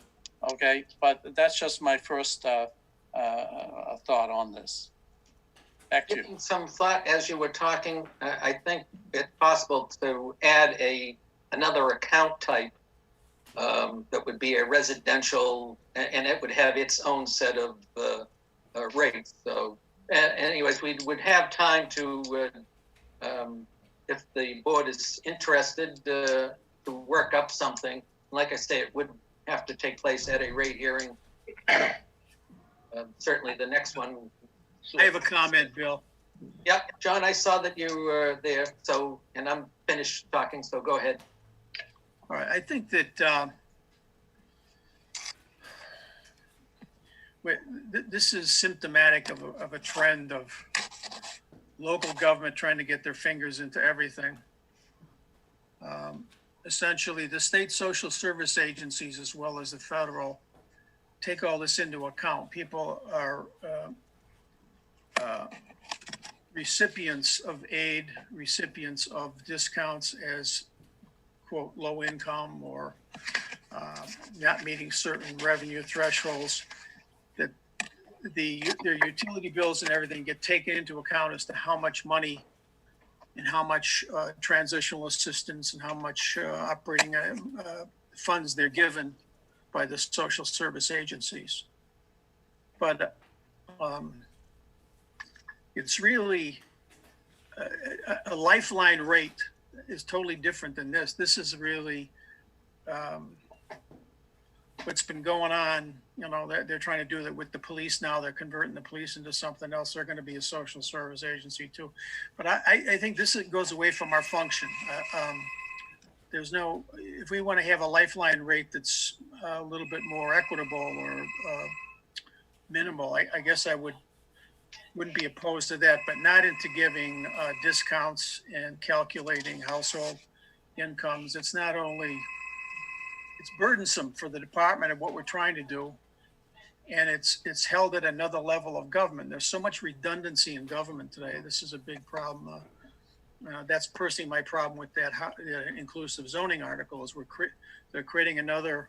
Okay, but that's just my first thought on this. Back to you. Giving some thought as you were talking, I think it's possible to add another account type that would be a residential, and it would have its own set of rates. So, anyways, we would have time to, if the board is interested, to work up something. Like I say, it would have to take place at a rate hearing. Certainly, the next one. I have a comment, Bill. Yep, John, I saw that you were there. So, and I'm finished talking. So go ahead. All right, I think that this is symptomatic of a trend of local government trying to get their fingers into everything. Essentially, the state social service agencies, as well as the federal, take all this into account. People are recipients of aid, recipients of discounts as, quote, low income or not meeting certain revenue thresholds, that their utility bills and everything get taken into account as to how much money and how much transitional assistance and how much operating funds they're given by the social service agencies. But it's really a lifeline rate is totally different than this. This is really what's been going on. You know, they're trying to do that with the police now. They're converting the police into something else. They're going to be a social service agency too. But I think this goes away from our function. There's no, if we want to have a lifeline rate that's a little bit more equitable or minimal, I guess I wouldn't be opposed to that, but not into giving discounts and calculating household incomes. It's not only, it's burdensome for the department of what we're trying to do, and it's held at another level of government. There's so much redundancy in government today. This is a big problem. That's personally my problem with that inclusive zoning article is they're creating another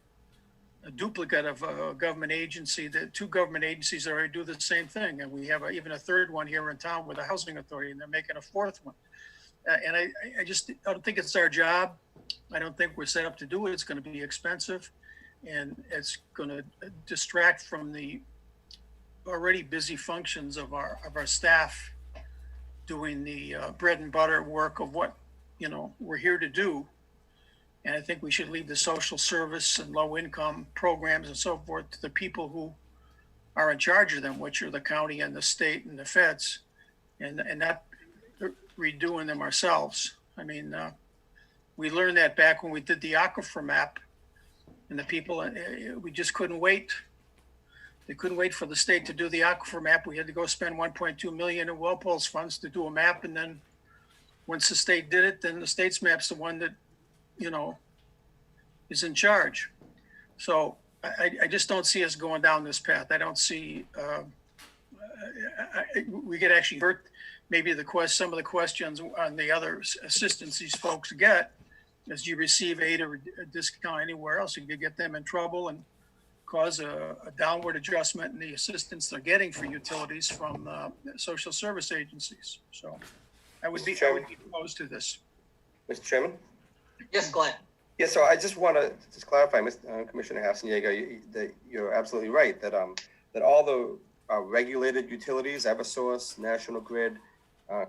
duplicate of a government agency, that two government agencies that already do the same thing. And we have even a third one here in town with a housing authority, and they're making a fourth one. And I don't think it's our job. I don't think we're set up to do it. It's going to be expensive, and it's going to distract from the already busy functions of our staff doing the bread and butter work of what, we're here to do. And I think we should leave the social service and low income programs and so forth to the people who are in charge of them, which are the county and the state and the feds, and not redoing them ourselves. I mean, we learned that back when we did the aquifer map, and the people, we just couldn't wait. They couldn't wait for the state to do the aquifer map. We had to go spend 1.2 million in Walpole's funds to do a map. And then once the state did it, then the state's map's the one that, is in charge. So I just don't see us going down this path. I don't see, we could actually hurt maybe some of the questions on the other assistance these folks get. As you receive aid or a discount anywhere else, you could get them in trouble and cause a downward adjustment in the assistance they're getting for utilities from social service agencies. So I would be opposed to this. Mr. Chairman? Yes, Glenn. Yeah, so I just want to just clarify, Commissioner Hassan-Diego, that you're absolutely right, that that all the regulated utilities, Eversource, National Grid,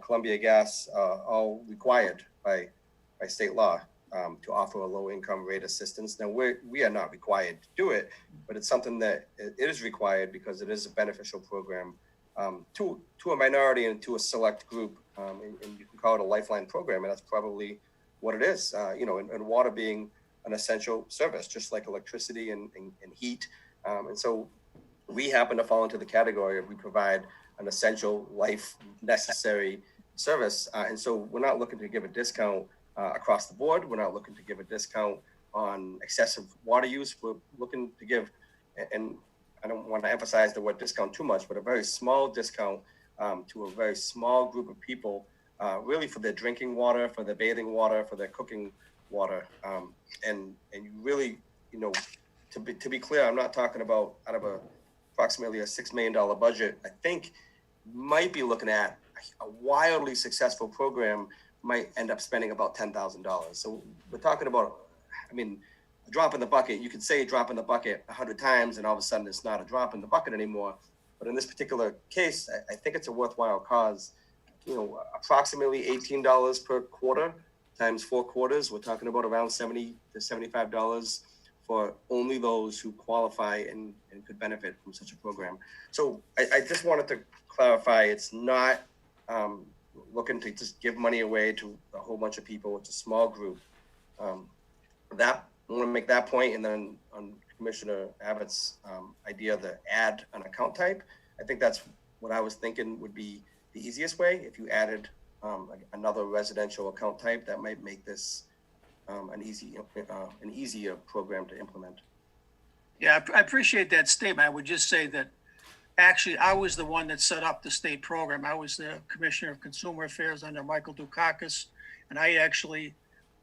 Columbia Gas, all required by state law to offer a low-income rate assistance. Now, we are not required to do it, but it's something that it is required because it is a beneficial program to a minority and to a select group, and you can call it a lifeline program, and that's probably what it is, and water being an essential service, just like electricity and heat. And so we happen to fall into the category of we provide an essential life necessary service. And so we're not looking to give a discount across the board. We're not looking to give a discount on excessive water use. We're looking to give, and I don't want to emphasize the word discount too much, but a very small discount to a very small group of people, really for their drinking water, for their bathing water, for their cooking water. And you really, to be clear, I'm not talking about out of approximately a $6 million budget. I think might be looking at a wildly successful program might end up spending about $10,000. So we're talking about, a drop in the bucket. You could say drop in the bucket 100 times and all of a sudden it's not a drop in the bucket anymore. But in this particular case, I think it's a worthwhile cause. Approximately $18 per quarter times 4 quarters. We're talking about around $70 to $75 for only those who qualify and could benefit from such a program. So I just wanted to clarify, it's not looking to just give money away to a whole bunch of people. It's a small group. I want to make that point, and then on Commissioner Abbott's idea to add an account type, I think that's what I was thinking would be the easiest way. If you added another residential account type, that might make this an easier program to implement. Yeah, I appreciate that statement. I would just say that actually I was the one that set up the state program. I was the Commissioner of Consumer Affairs under Michael Dukakis, and I actually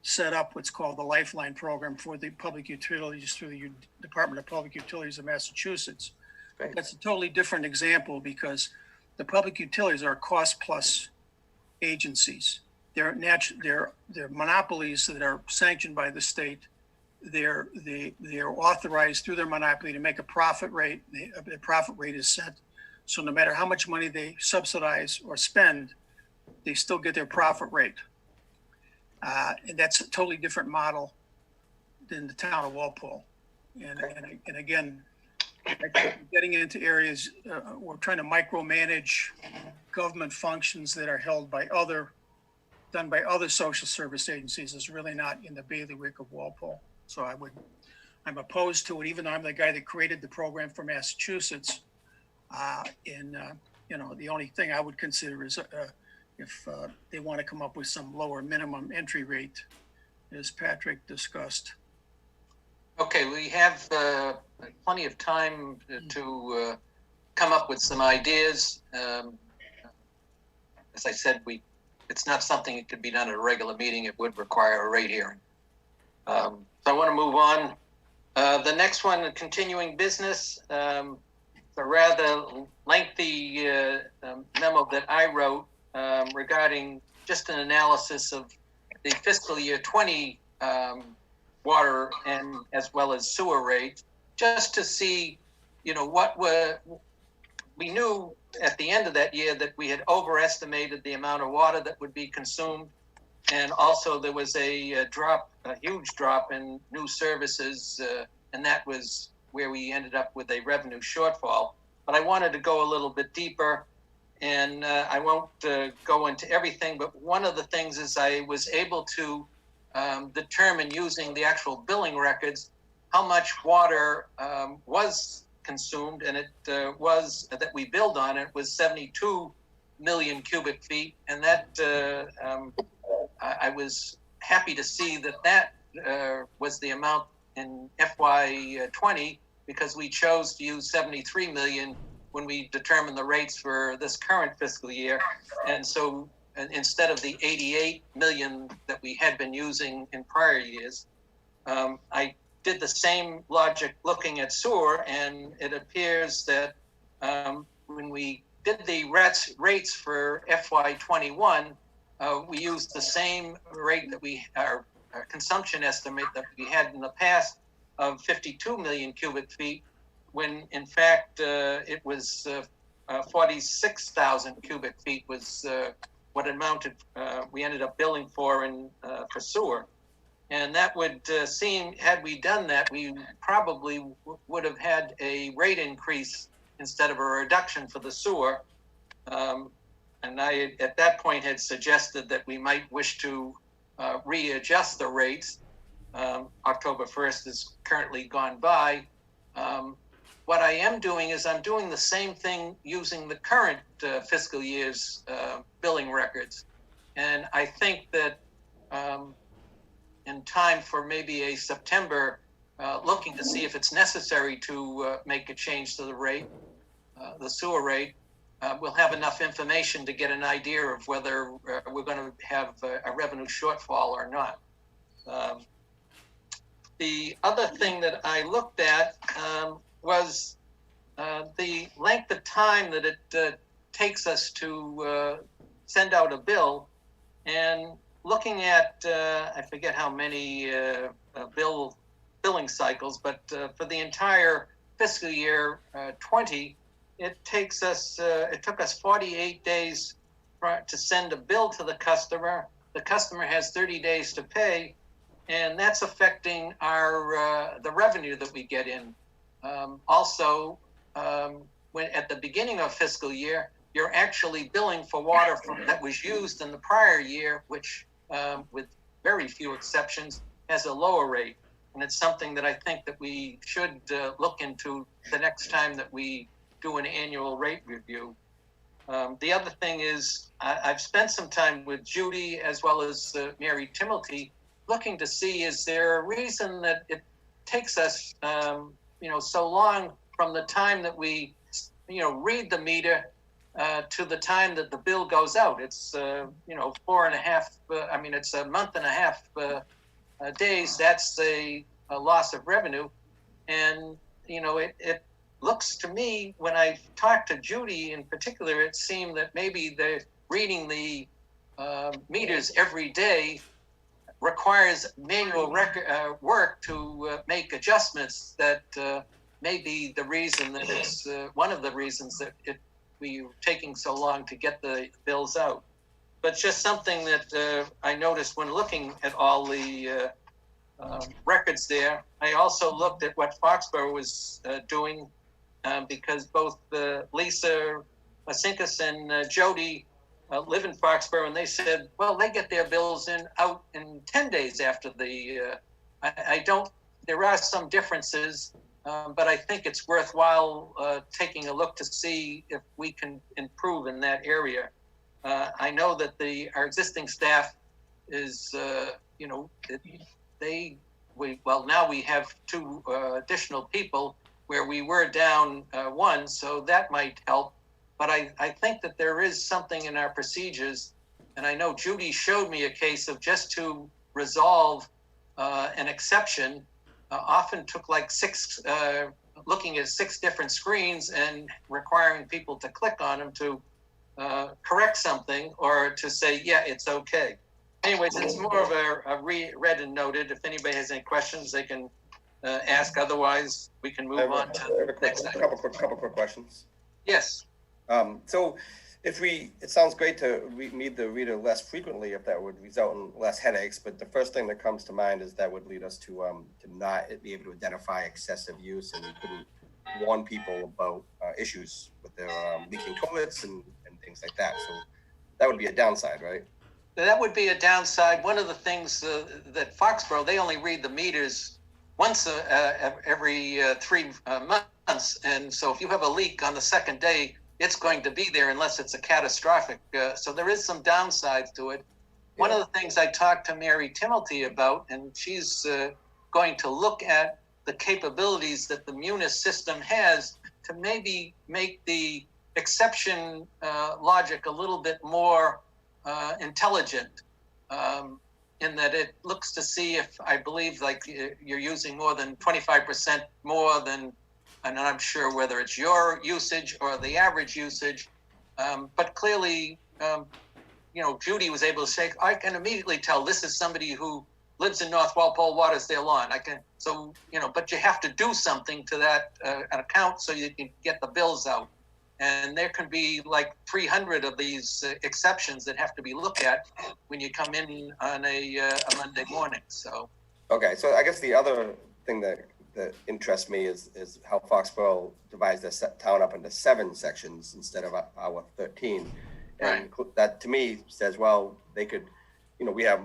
set up what's called the Lifeline program for the public utilities through the Department of Public Utilities of Massachusetts. Great. That's a totally different example because the public utilities are cost plus agencies. They're monopolies that are sanctioned by the state. They're authorized through their monopoly to make a profit rate. The profit rate is set. So no matter how much money they subsidize or spend, they still get their profit rate. And that's a totally different model than the town of Walpole. And again, getting into areas, we're trying to micromanage government functions that are done by other social service agencies is really not in the bailiwick of Walpole. So I'm opposed to it, even though I'm the guy that created the program for Massachusetts. The only thing I would consider is if they want to come up with some lower minimum entry rate, as Patrick discussed. Okay, we have plenty of time to come up with some ideas. As I said, it's not something that could be done at a regular meeting. It would require a rate hearing. So I want to move on. The next one, continuing business. It's a rather lengthy memo that I wrote regarding just an analysis of the fiscal year 20 water and as well as sewer rate, just to see, we knew at the end of that year that we had overestimated the amount of water that would be consumed. And also there was a huge drop in new services, and that was where we ended up with a revenue shortfall. But I wanted to go a little bit deeper, and I won't go into everything, but one of the things is I was able to determine using the actual billing records how much water was consumed, and it was that we billed on it was 72 million cubic feet, and that I was happy to see that was the amount in FY 20, because we chose to use 73 million when we determined the rates for this current fiscal year. And so instead of the 88 million that we had been using in prior years, I did the same logic looking at sewer, and it appears that when we did the rates for FY 21, we used the same rate that our consumption estimate that we had in the past of 52 million cubic feet, when in fact it was 46,000 cubic feet was what amounted we ended up billing for for sewer. And that would seem, had we done that, we probably would have had a rate increase instead of a reduction for the sewer. And I, at that point, had suggested that we might wish to readjust the rates. October 1st is currently gone by. What I am doing is I'm doing the same thing using the current fiscal year's billing records. And I think that in time for maybe a September, looking to see if it's necessary to make a change to the rate, the sewer rate, we'll have enough information to get an idea of whether we're going to have a revenue shortfall or not. The other thing that I looked at was the length of time that it takes us to send out a bill, and looking at I forget how many billing cycles, but for the entire fiscal year 20, it took us 48 days to send a bill to the customer. The customer has 30 days to pay, and that's affecting our the revenue that we get in. Also, when at the beginning of fiscal year, you're actually billing for water that was used in the prior year, which, with very few exceptions, has a lower rate. And it's something that I think that we should look into the next time that we do an annual rate review. The other thing is I've spent some time with Judy as well as Mary Timothy looking to see, is there a reason that it takes us so long from the time that we read the meter to the time that the bill goes out? It's 4.5 it's a month and a half days. That's a loss of revenue. And it looks to me, when I talked to Judy in particular, it seemed that maybe the reading the meters every day requires manual work to make adjustments. That may be the reason that it's one of the reasons that we're taking so long to get the bills out. But just something that I noticed when looking at all the records there. I also looked at what Foxborough was doing, because both Lisa Masinkas and Jody live in Foxborough, and they said, well, they get their bills out in 10 days after the, there are some differences, but I think it's worthwhile taking a look to see if we can improve in that area. I know that our existing staff is, now we have 2 additional people where we were down 1, so that might help. But I think that there is something in our procedures, and I know Judy showed me a case of just to resolve an exception, often took like 6, looking at 6 different screens and requiring people to click on them to correct something or to say, yeah, it's okay. Anyways, it's more of a read and noted. If anybody has any questions, they can ask. Otherwise, we can move on to the next a item. couple quick questions. Yes. So it sounds great to meet the reader less frequently if that would result in less headaches, but the first thing that comes to mind is that would lead us to not be able to identify excessive use, and we couldn't warn people about issues with their leaking toilets and things like that. So that would be a downside, right? That would be a downside. One of the things that Foxborough, they only read the meters once every 3 months. And so if you have a leak on the second day, it's going to be there unless it's a catastrophic. So there is some downsides to it. Yeah. One of the things I talked to Mary Timothy about, and she's going to look at the capabilities that the Munis system has to maybe make the exception logic a little bit more intelligent, in that it looks to see if, I believe, like you're using more than 25% more than, and I'm sure whether it's your usage or the average usage, but clearly, Judy was able to say, I can immediately tell this is somebody who lives in North Walpole, waters their lawn. But you have to do something to that account so you can get the bills out. And there can be like 300 of these exceptions that have to be looked at when you come in on a Monday morning. So, Okay, so I guess the other thing that interests me is how Foxborough divides their town up into 7 sections instead of our 13. And that to me says, well, they could, we have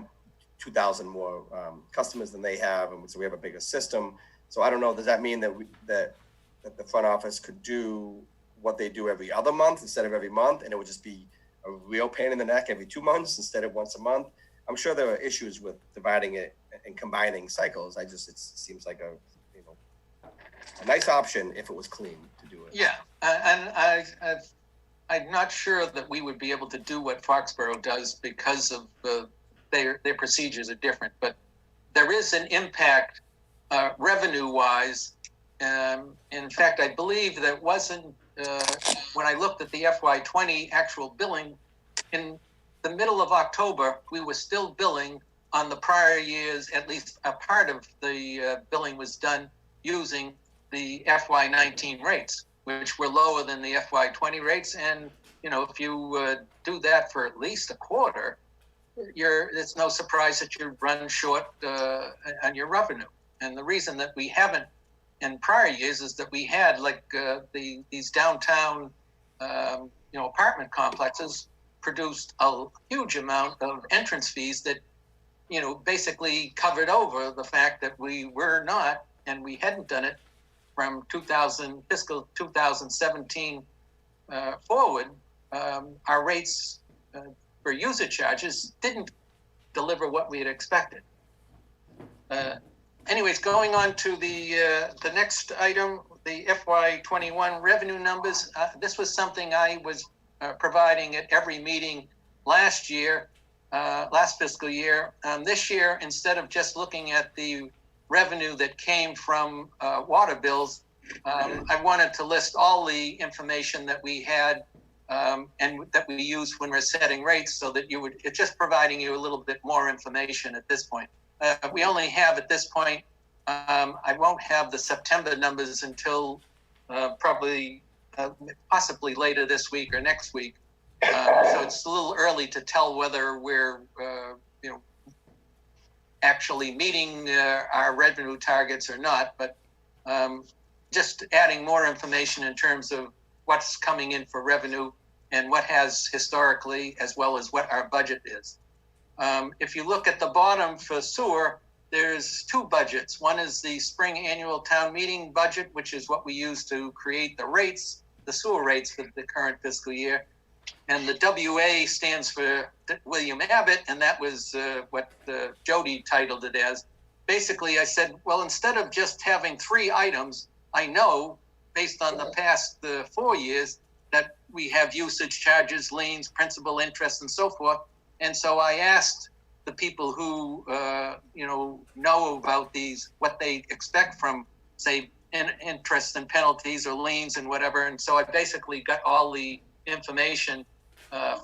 2,000 more customers than they have, and so we have a bigger system. So I don't know, does that mean that that the front office could do what they do every other month instead of every month, and it would just be a real pain in the neck every 2 months instead of once a month? I'm sure there are issues with dividing it and combining cycles. It seems like a nice option if it was clean to do it. yeah, and I'm not sure that we would be able to do what Foxborough does because of their procedures are different. But there is an impact revenue-wise. In fact, I believe that wasn't when I looked at the FY20 actual billing in the middle of October, we were still billing on the prior years. At least a part of the billing was done using the FY19 rates, which were lower than the FY20 rates. And, if you do that for at least a quarter, it's no surprise that you run short on your revenue. And the reason that we haven't in prior years is that we had these downtown, apartment complexes produced a huge amount of entrance fees that, basically covered over the fact that we were not, and we hadn't done it from fiscal 2017 forward. Our rates for user charges didn't deliver what we had expected. Anyways, going on to the next item, the FY21 revenue numbers. This was something I was providing at every meeting last fiscal year. This year, instead of just looking at the revenue that came from water bills, I wanted to list all the information that we had and that we use when we're setting rates, so that it's just providing you a little bit more information at this point. We only have at this point, I won't have the September numbers until possibly later this week or next week. So it's a little early to tell whether we're, actually meeting our revenue targets or not. But just adding more information in terms of what's coming in for revenue and what has historically, as well as what our budget is. If you look at the bottom for sewer, there's 2 budgets. One is the spring annual town meeting budget, which is what we use to create the rates, the sewer rates for the current fiscal year. And the WA stands for William Abbott, and that was what Jody titled it as. Basically, I said, well, instead of just having 3 items, I know, based on the past 4 years, that we have usage charges, liens, principal, interest, and so forth. And so I asked the people who, know about these, what they expect from, say, interest and penalties or liens and whatever. And so I basically got all the information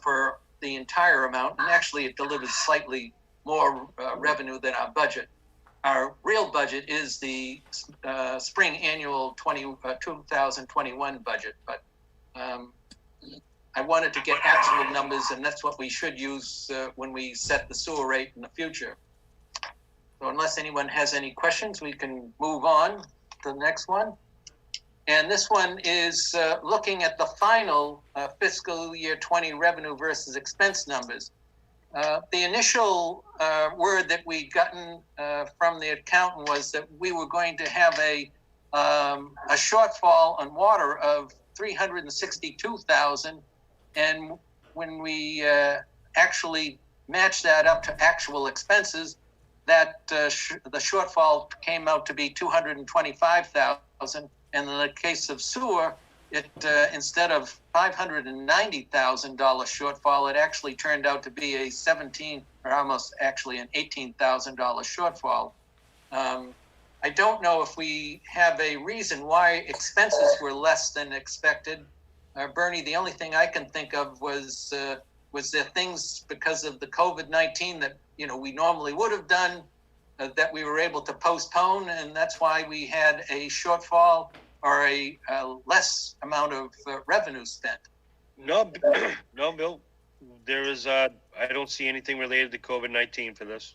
for the entire amount. And actually, it delivers slightly more revenue than our budget. Our real budget is the spring annual 2021 budget. But I wanted to get actual numbers, and that's what we should use when we set the sewer rate in the future. So unless anyone has any questions, we can move on to the next one. And this one is looking at the final fiscal year 20 revenue versus expense numbers. The initial word that we'd gotten from the accountant was that we were going to have a shortfall on water of $362,000, and when we actually matched that up to actual expenses, that the shortfall came out to be $225,000. And in the case of sewer, it instead of $590,000 shortfall, it actually turned out to be a almost actually an $18,000 shortfall. I don't know if we have a reason why expenses were less than expected. Bernie, the only thing I can think of was was there things because of the COVID-19 that, we normally would have done that we were able to postpone, and that's why we had a shortfall or a less amount of revenue spent. No, no, Bill, there is, I don't see anything related to COVID-19 for this.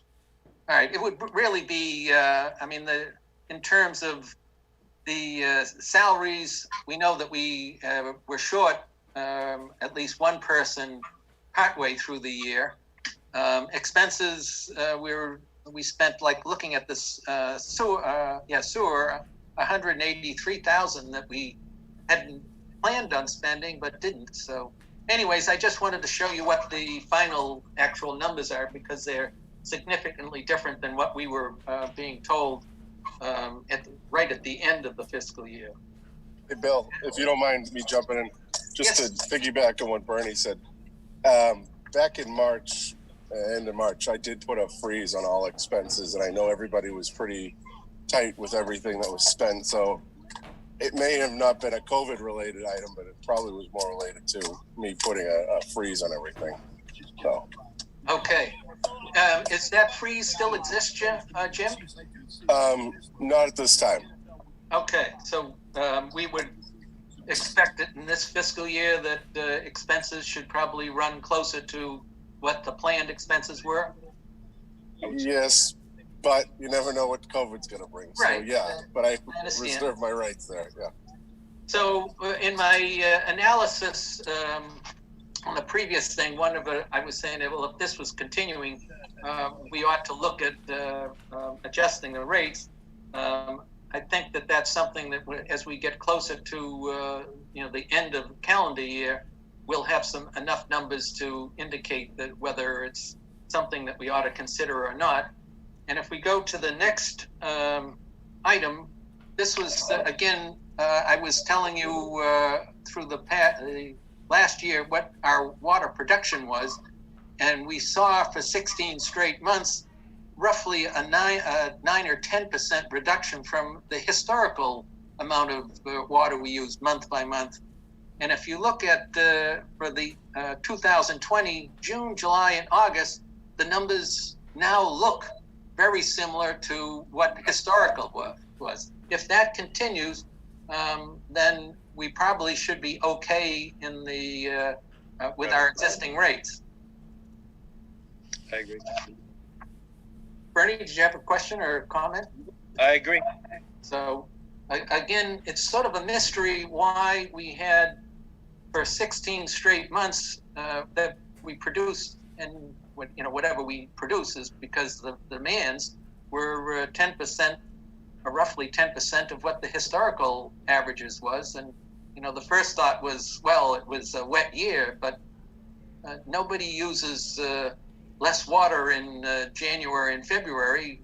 All right, it would really be, in terms of the salaries, we know that we were short at least one person partway through the year. Expenses, we spent, like looking at this sewer, 183,000 that we hadn't planned on spending but didn't. So, anyways, I just wanted to show you what the final actual numbers are, because they're significantly different than what we were being told right at the end of the fiscal year. Hey, Bill, if you don't mind me jumping in, just Yes. to piggyback on what Bernie said. Back in March, end of March, I did put a freeze on all expenses, and I know everybody was pretty tight with everything that was spent. So it may have not been a COVID-related item, but it probably was more related to me putting a freeze on everything. So. Okay. Is that freeze still exist, Jim? Not at this time. Okay, so we would expect it in this fiscal year that expenses should probably run closer to what the planned expenses were? Yes, but you never know what COVID's going to bring. Right. So, yeah, but I understand. reserve my rights there, yeah. So in my analysis on the previous thing, I was saying that, well, if this was continuing, we ought to look at adjusting the rates. I think that that's something that as we get closer to the end of the calendar year, we'll have enough numbers to indicate that whether it's something that we ought to consider or not. And if we go to the next item, this was again, I was telling you through the last year what our water production was, and we saw for 16 straight months roughly a 9 or 10% reduction from the historical amount of water we used month by month. And if you look at for the 2020, June, July, and August, the numbers now look very similar to what historical was. If that continues, then we probably should be okay in the with our existing rates. I agree. Bernie, did you have a question or a comment? I agree. So again, it's sort of a mystery why we had for 16 straight months that we produced, and whatever we produce is because the demands were 10% or roughly 10% of what the historical averages was. And the first thought was, well, it was a wet year, but nobody uses less water in January and February,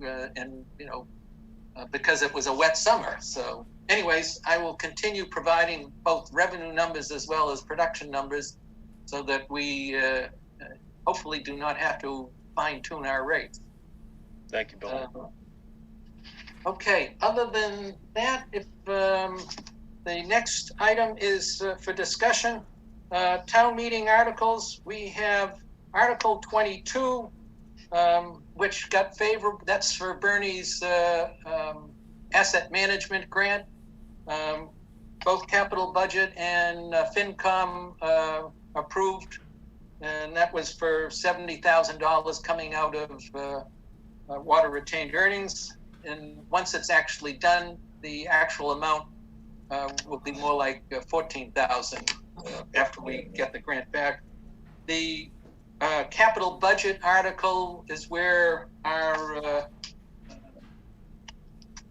because it was a wet summer. So anyways, I will continue providing both revenue numbers as well as production numbers so that we hopefully do not have to fine tune our rates. Thank you, Bill. Okay, other than that, if the next item is for discussion, town meeting articles, we have Article 22, which got favorable. That's for Bernie's asset management grant. Both capital budget and FinCom approved, and that was for $70,000 coming out of water retained earnings. And once it's actually done, the actual amount will be more like $14,000 after we get the grant back. The capital budget article is where our, let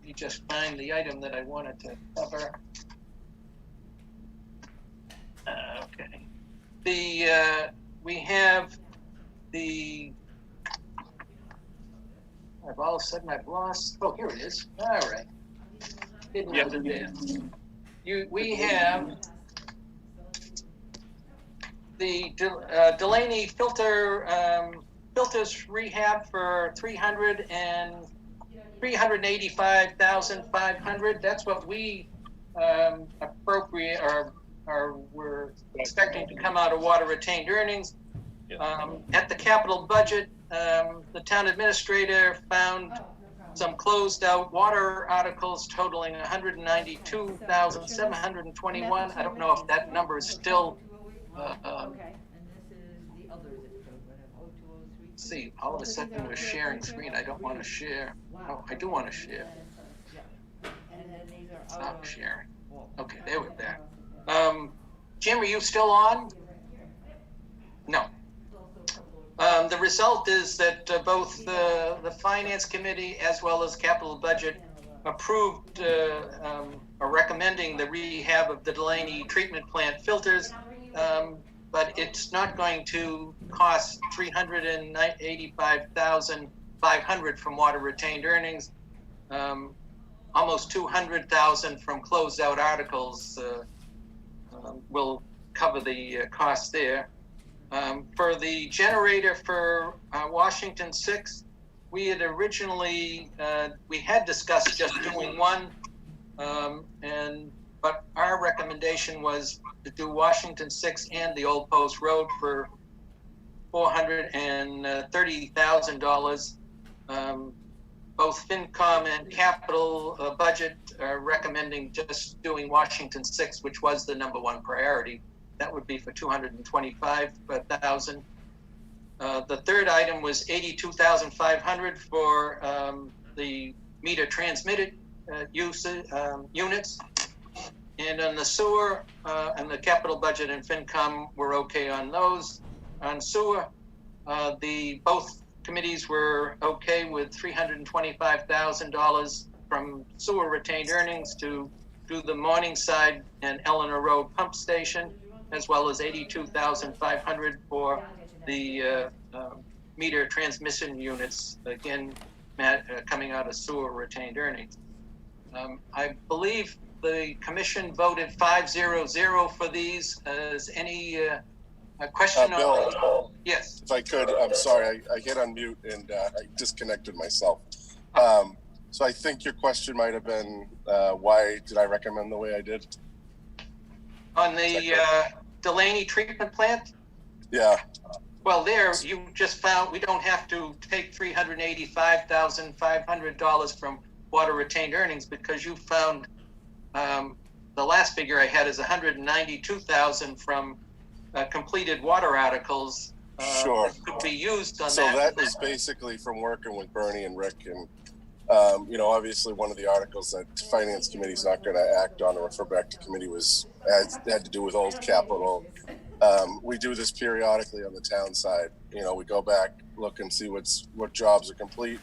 me just find the item that I wanted to cover. Okay. We have all of a sudden I've lost, oh, here it is. All right. Didn't know it there. We have the Delaney filters rehab for $385,500. That's what we appropriate or we're expecting to come out of water retained earnings. At the capital budget, the town administrator found some closed out water articles totaling 192,721. I don't know if that number is still, see, all of a sudden we're sharing screen. I don't want to share. Oh, I do want to share. Stop sharing. Okay, there we're back. Jim, are you still on? No. The result is that both the Finance Committee as well as Capital Budget approved or recommending the rehab of the Delaney treatment plant filters, but it's not going to cost $385,500 from water retained earnings, almost $200,000 from closed out articles will cover the cost there. For the generator for Washington 6, we had originally, we had discussed just doing one, but our recommendation was to do Washington 6 and the Old Post Road for $430,000. Both FinCom and Capital Budget are recommending just doing Washington 6, which was the number one priority. That would be for $225,000. The third item was $82,500 for the meter transmitted units. And on the sewer and the capital budget and FinCom were okay on those. On sewer, both committees were okay with $325,000 from sewer retained earnings to do the Morningside and Eleanor Road pump station, as well as $82,500 for the meter transmission units, again, coming out of sewer retained earnings. I believe the commission voted 5-0-0 for these. Is any question? Bill, yes. If I could, I'm sorry, I hit unmute and I disconnected myself. So I think your question might have been, why did I recommend the way I did? On the Delaney treatment plant? Yeah. Well, there you just found we don't have to take $385,500 from water retained earnings because you found the last figure I had is $192,000 from completed water articles. Sure. That could be used on So that. that was basically from working with Bernie and Rick, and obviously one of the articles that Finance Committee's not going to act on or refer back to committee had to do with old capital. We do this periodically on the town side. We go back, look and see what jobs are complete,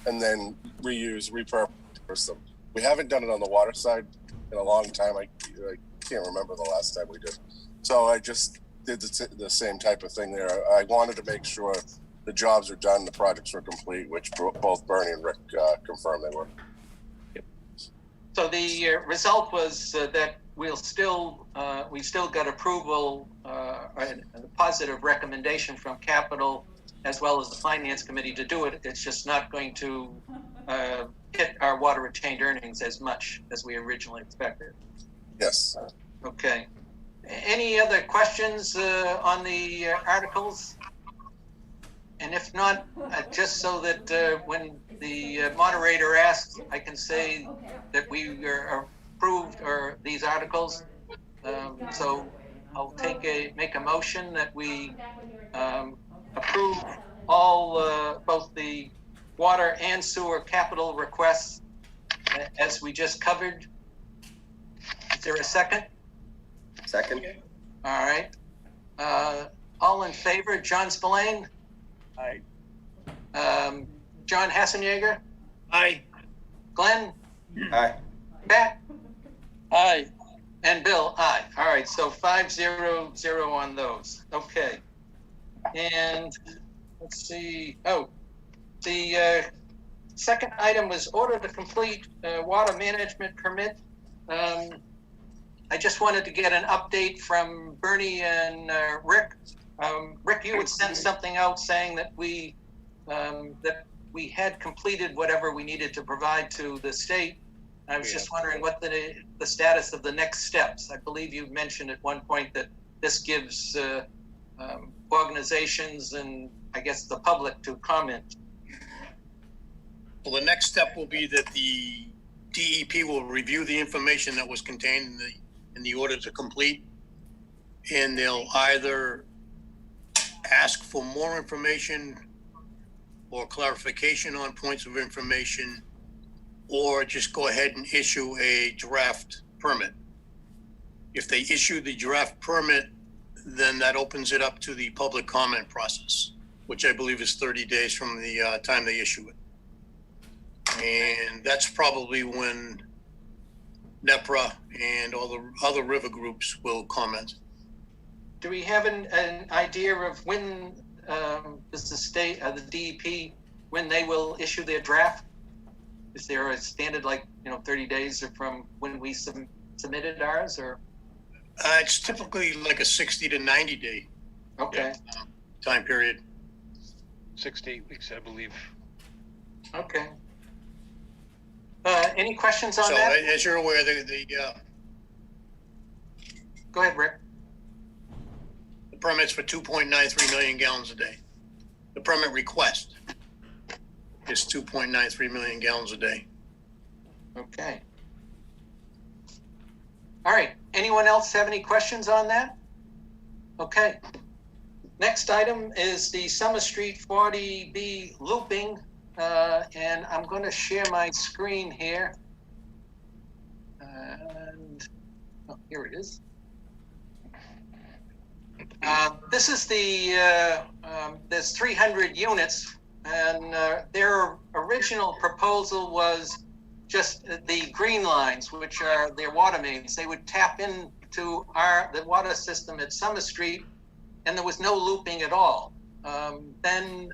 and then repurpose them. We haven't done it on the water side in a long time. I can't remember the last time we did. So I just did the same type of thing there. I wanted to make sure the jobs are done, the projects were complete, which both Bernie and Rick confirmed they were. So the result was that we still got approval and a positive recommendation from Capital as well as the Finance Committee to do it. It's just not going to hit our water retained earnings as much as we originally expected. Yes. Okay. Any other questions on the articles? And if not, just so that when the moderator asks, I can say that we are approved or these articles. So I'll make a motion that we approve all both the water and sewer capital requests as we just covered. Is there a second? Second. All right. All in favor, John Spillane? Aye. John Hassenjager? Aye. Glenn? Aye. Pat? Aye. And Bill? Aye. All right, so 5-0-0 on those. Okay. And let's see. Oh, the second item was order to complete water management permit. I just wanted to get an update from Bernie and Rick. Rick, you would send something out saying that we had completed whatever we needed to provide to the state. I was just wondering what the status of the next steps. I believe you mentioned at one point that this gives organizations and I guess the public to comment. Well, the next step will be that the DEP will review the information that was contained in the order to complete, and they'll either ask for more information or clarification on points of information, or just go ahead and issue a draft permit. If they issue the draft permit, then that opens it up to the public comment process, which I believe is 30 days from the time they issue it. And that's probably when NEPRA and all the other river groups will comment. Do we have an idea of when does the state, the DEP, when they will issue their draft? Is there a standard 30 days from when we submitted ours, or? It's typically like a 60 to 90 day time period. 6 to 8 weeks, I believe. Okay. Any questions on So that? as you're aware, Go ahead, Rick. the permit's for 2.93 million gallons a day. The permit request is 2.93 million gallons a day. Okay. All right. Anyone else have any questions on that? Okay. Next item is the Summer Street 40B looping. And I'm going to share my screen here. And here it is. This is there's 300 units, and their original proposal was just the green lines, which are their water mains. They would tap into the water system at Summer Street, and there was no looping at all. Then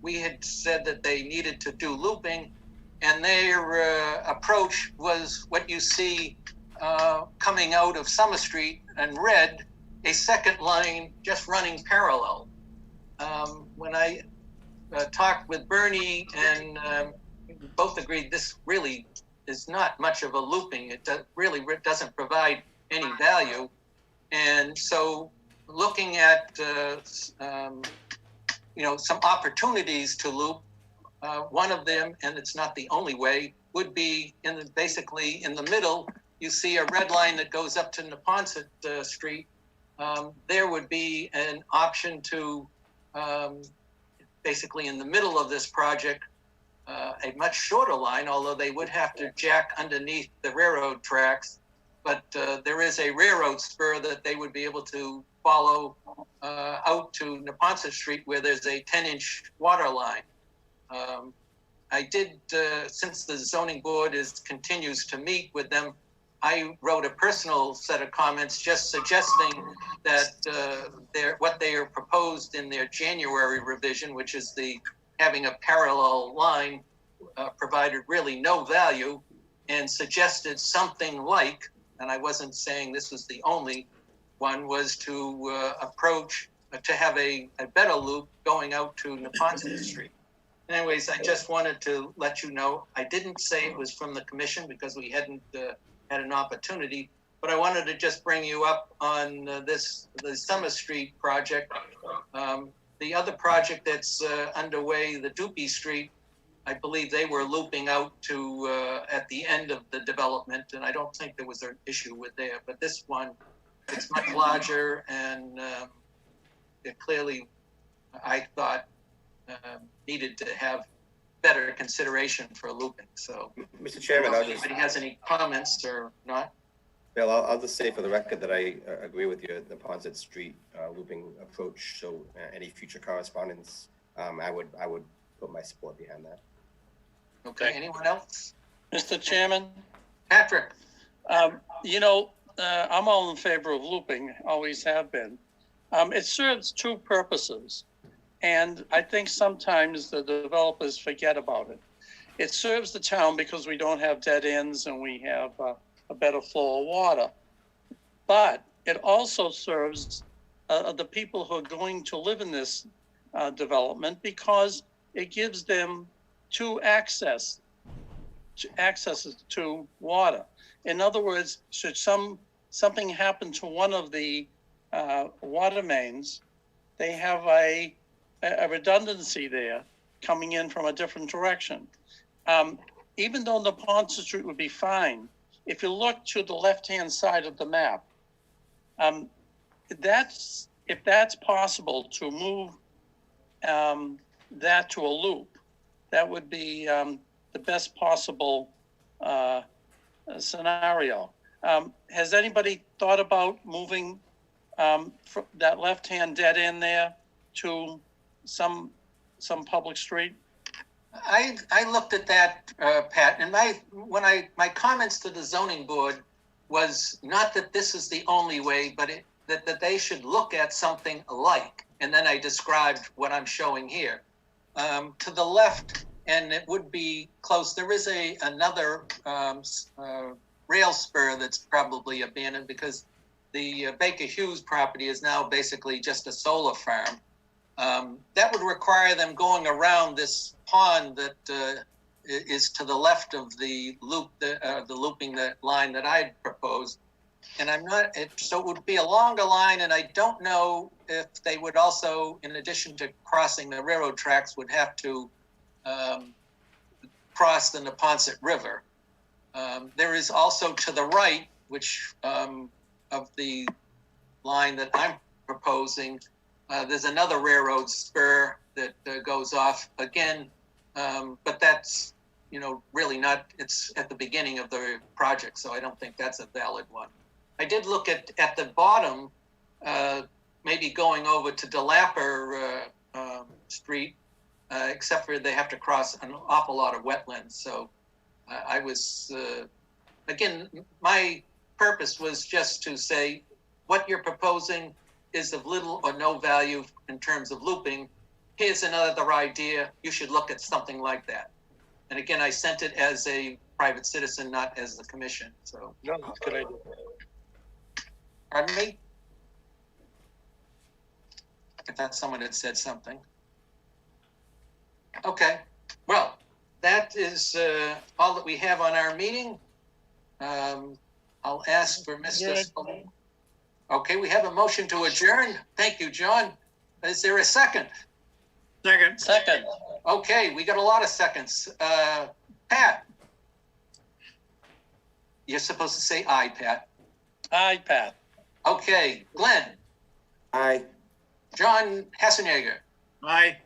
we had said that they needed to do looping, and their approach was what you see coming out of Summer Street in red, a second line just running parallel. When I talked with Bernie, and both agreed this really is not much of a looping. It really doesn't provide any value. And so looking at some opportunities to loop, one of them, and it's not the only way, would be basically in the middle. You see a red line that goes up to Neponset Street. There would be an option to basically in the middle of this project, a much shorter line, although they would have to jack underneath the railroad tracks. But there is a railroad spur that they would be able to follow out to Neponset Street, where there's a 10-inch water line. I did, since the zoning board continues to meet with them, I wrote a personal set of comments just suggesting that what they are proposed in their January revision, which is having a parallel line, provided really no value, and suggested something like, and I wasn't saying this was the only one, was to approach to have a better loop going out to Neponset Street. Anyways, I just wanted to let you know, I didn't say it was from the commission because we hadn't had an opportunity, but I wanted to just bring you up on the Summer Street project. The other project that's underway, the Doopy Street, I believe they were looping out to at the end of the development, and I don't think there was an issue with there. But this one, it's much larger, and it clearly, I thought, needed to have better consideration for looping. So, Mr. Chairman, if anybody has any comments or not? Bill, I'll just say for the record that I agree with you, the Ponset Street looping approach. So any future correspondence, I would put my support behind that. Okay, anyone else? Mr. Chairman, Patrick? I'm all in favor of looping, always have been. It serves two purposes, and I think sometimes the developers forget about it. It serves the town because we don't have dead ends and we have a better flow of water. But it also serves the people who are going to live in this development because it gives them accesses to water. In other words, should something happen to one of the water mains, they have a redundancy there coming in from a different direction. Even though Neponset Street would be fine, if you look to the left-hand side of the map, if that's possible to move that to a loop, that would be the best possible scenario. Has anybody thought about moving that left-hand dead end there to some public street? I looked at that, Pat, and my comments to the zoning board was not that this is the only way, but that they should look at something alike. And then I described what I'm showing here. To the left, and it would be close, there is another rail spur that's probably abandoned because the Baker Hughes property is now basically just a solar farm. That would require them going around this pond that is to the left of the loop, the looping the line that I proposed. And so it would be a longer line, and I don't know if they would also, in addition to crossing the railroad tracks, would have to cross the Neponset River. There is also to the right, which of the line that I'm proposing, there's another railroad spur that goes off again, but that's, really not, it's at the beginning of the project, so I don't think that's a valid one. I did look at the bottom, maybe going over to DeLapper Street, except for they have to cross an awful lot of wetlands. So I was, again, my purpose was just to say what you're proposing is of little or no value in terms of looping. Here's another idea. You should look at something like that. And again, I sent it as a private citizen, not as the commission. So, No, that's a good idea. pardon me? I thought someone had said something. Okay, well, that is all that we have on our meeting. I'll ask for Mr. Spillane. Okay, we have a motion to adjourn. Thank you, John. Is there a second? Second. Okay, we got a lot of seconds. Pat? You're supposed to say aye, Pat. Aye, Pat. Okay, Glenn? Aye. John Hessenegger? Aye.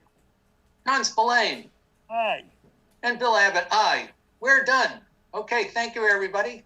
John Spillane? Aye. And Bill Abbott, aye. We're done. Okay, thank you, everybody.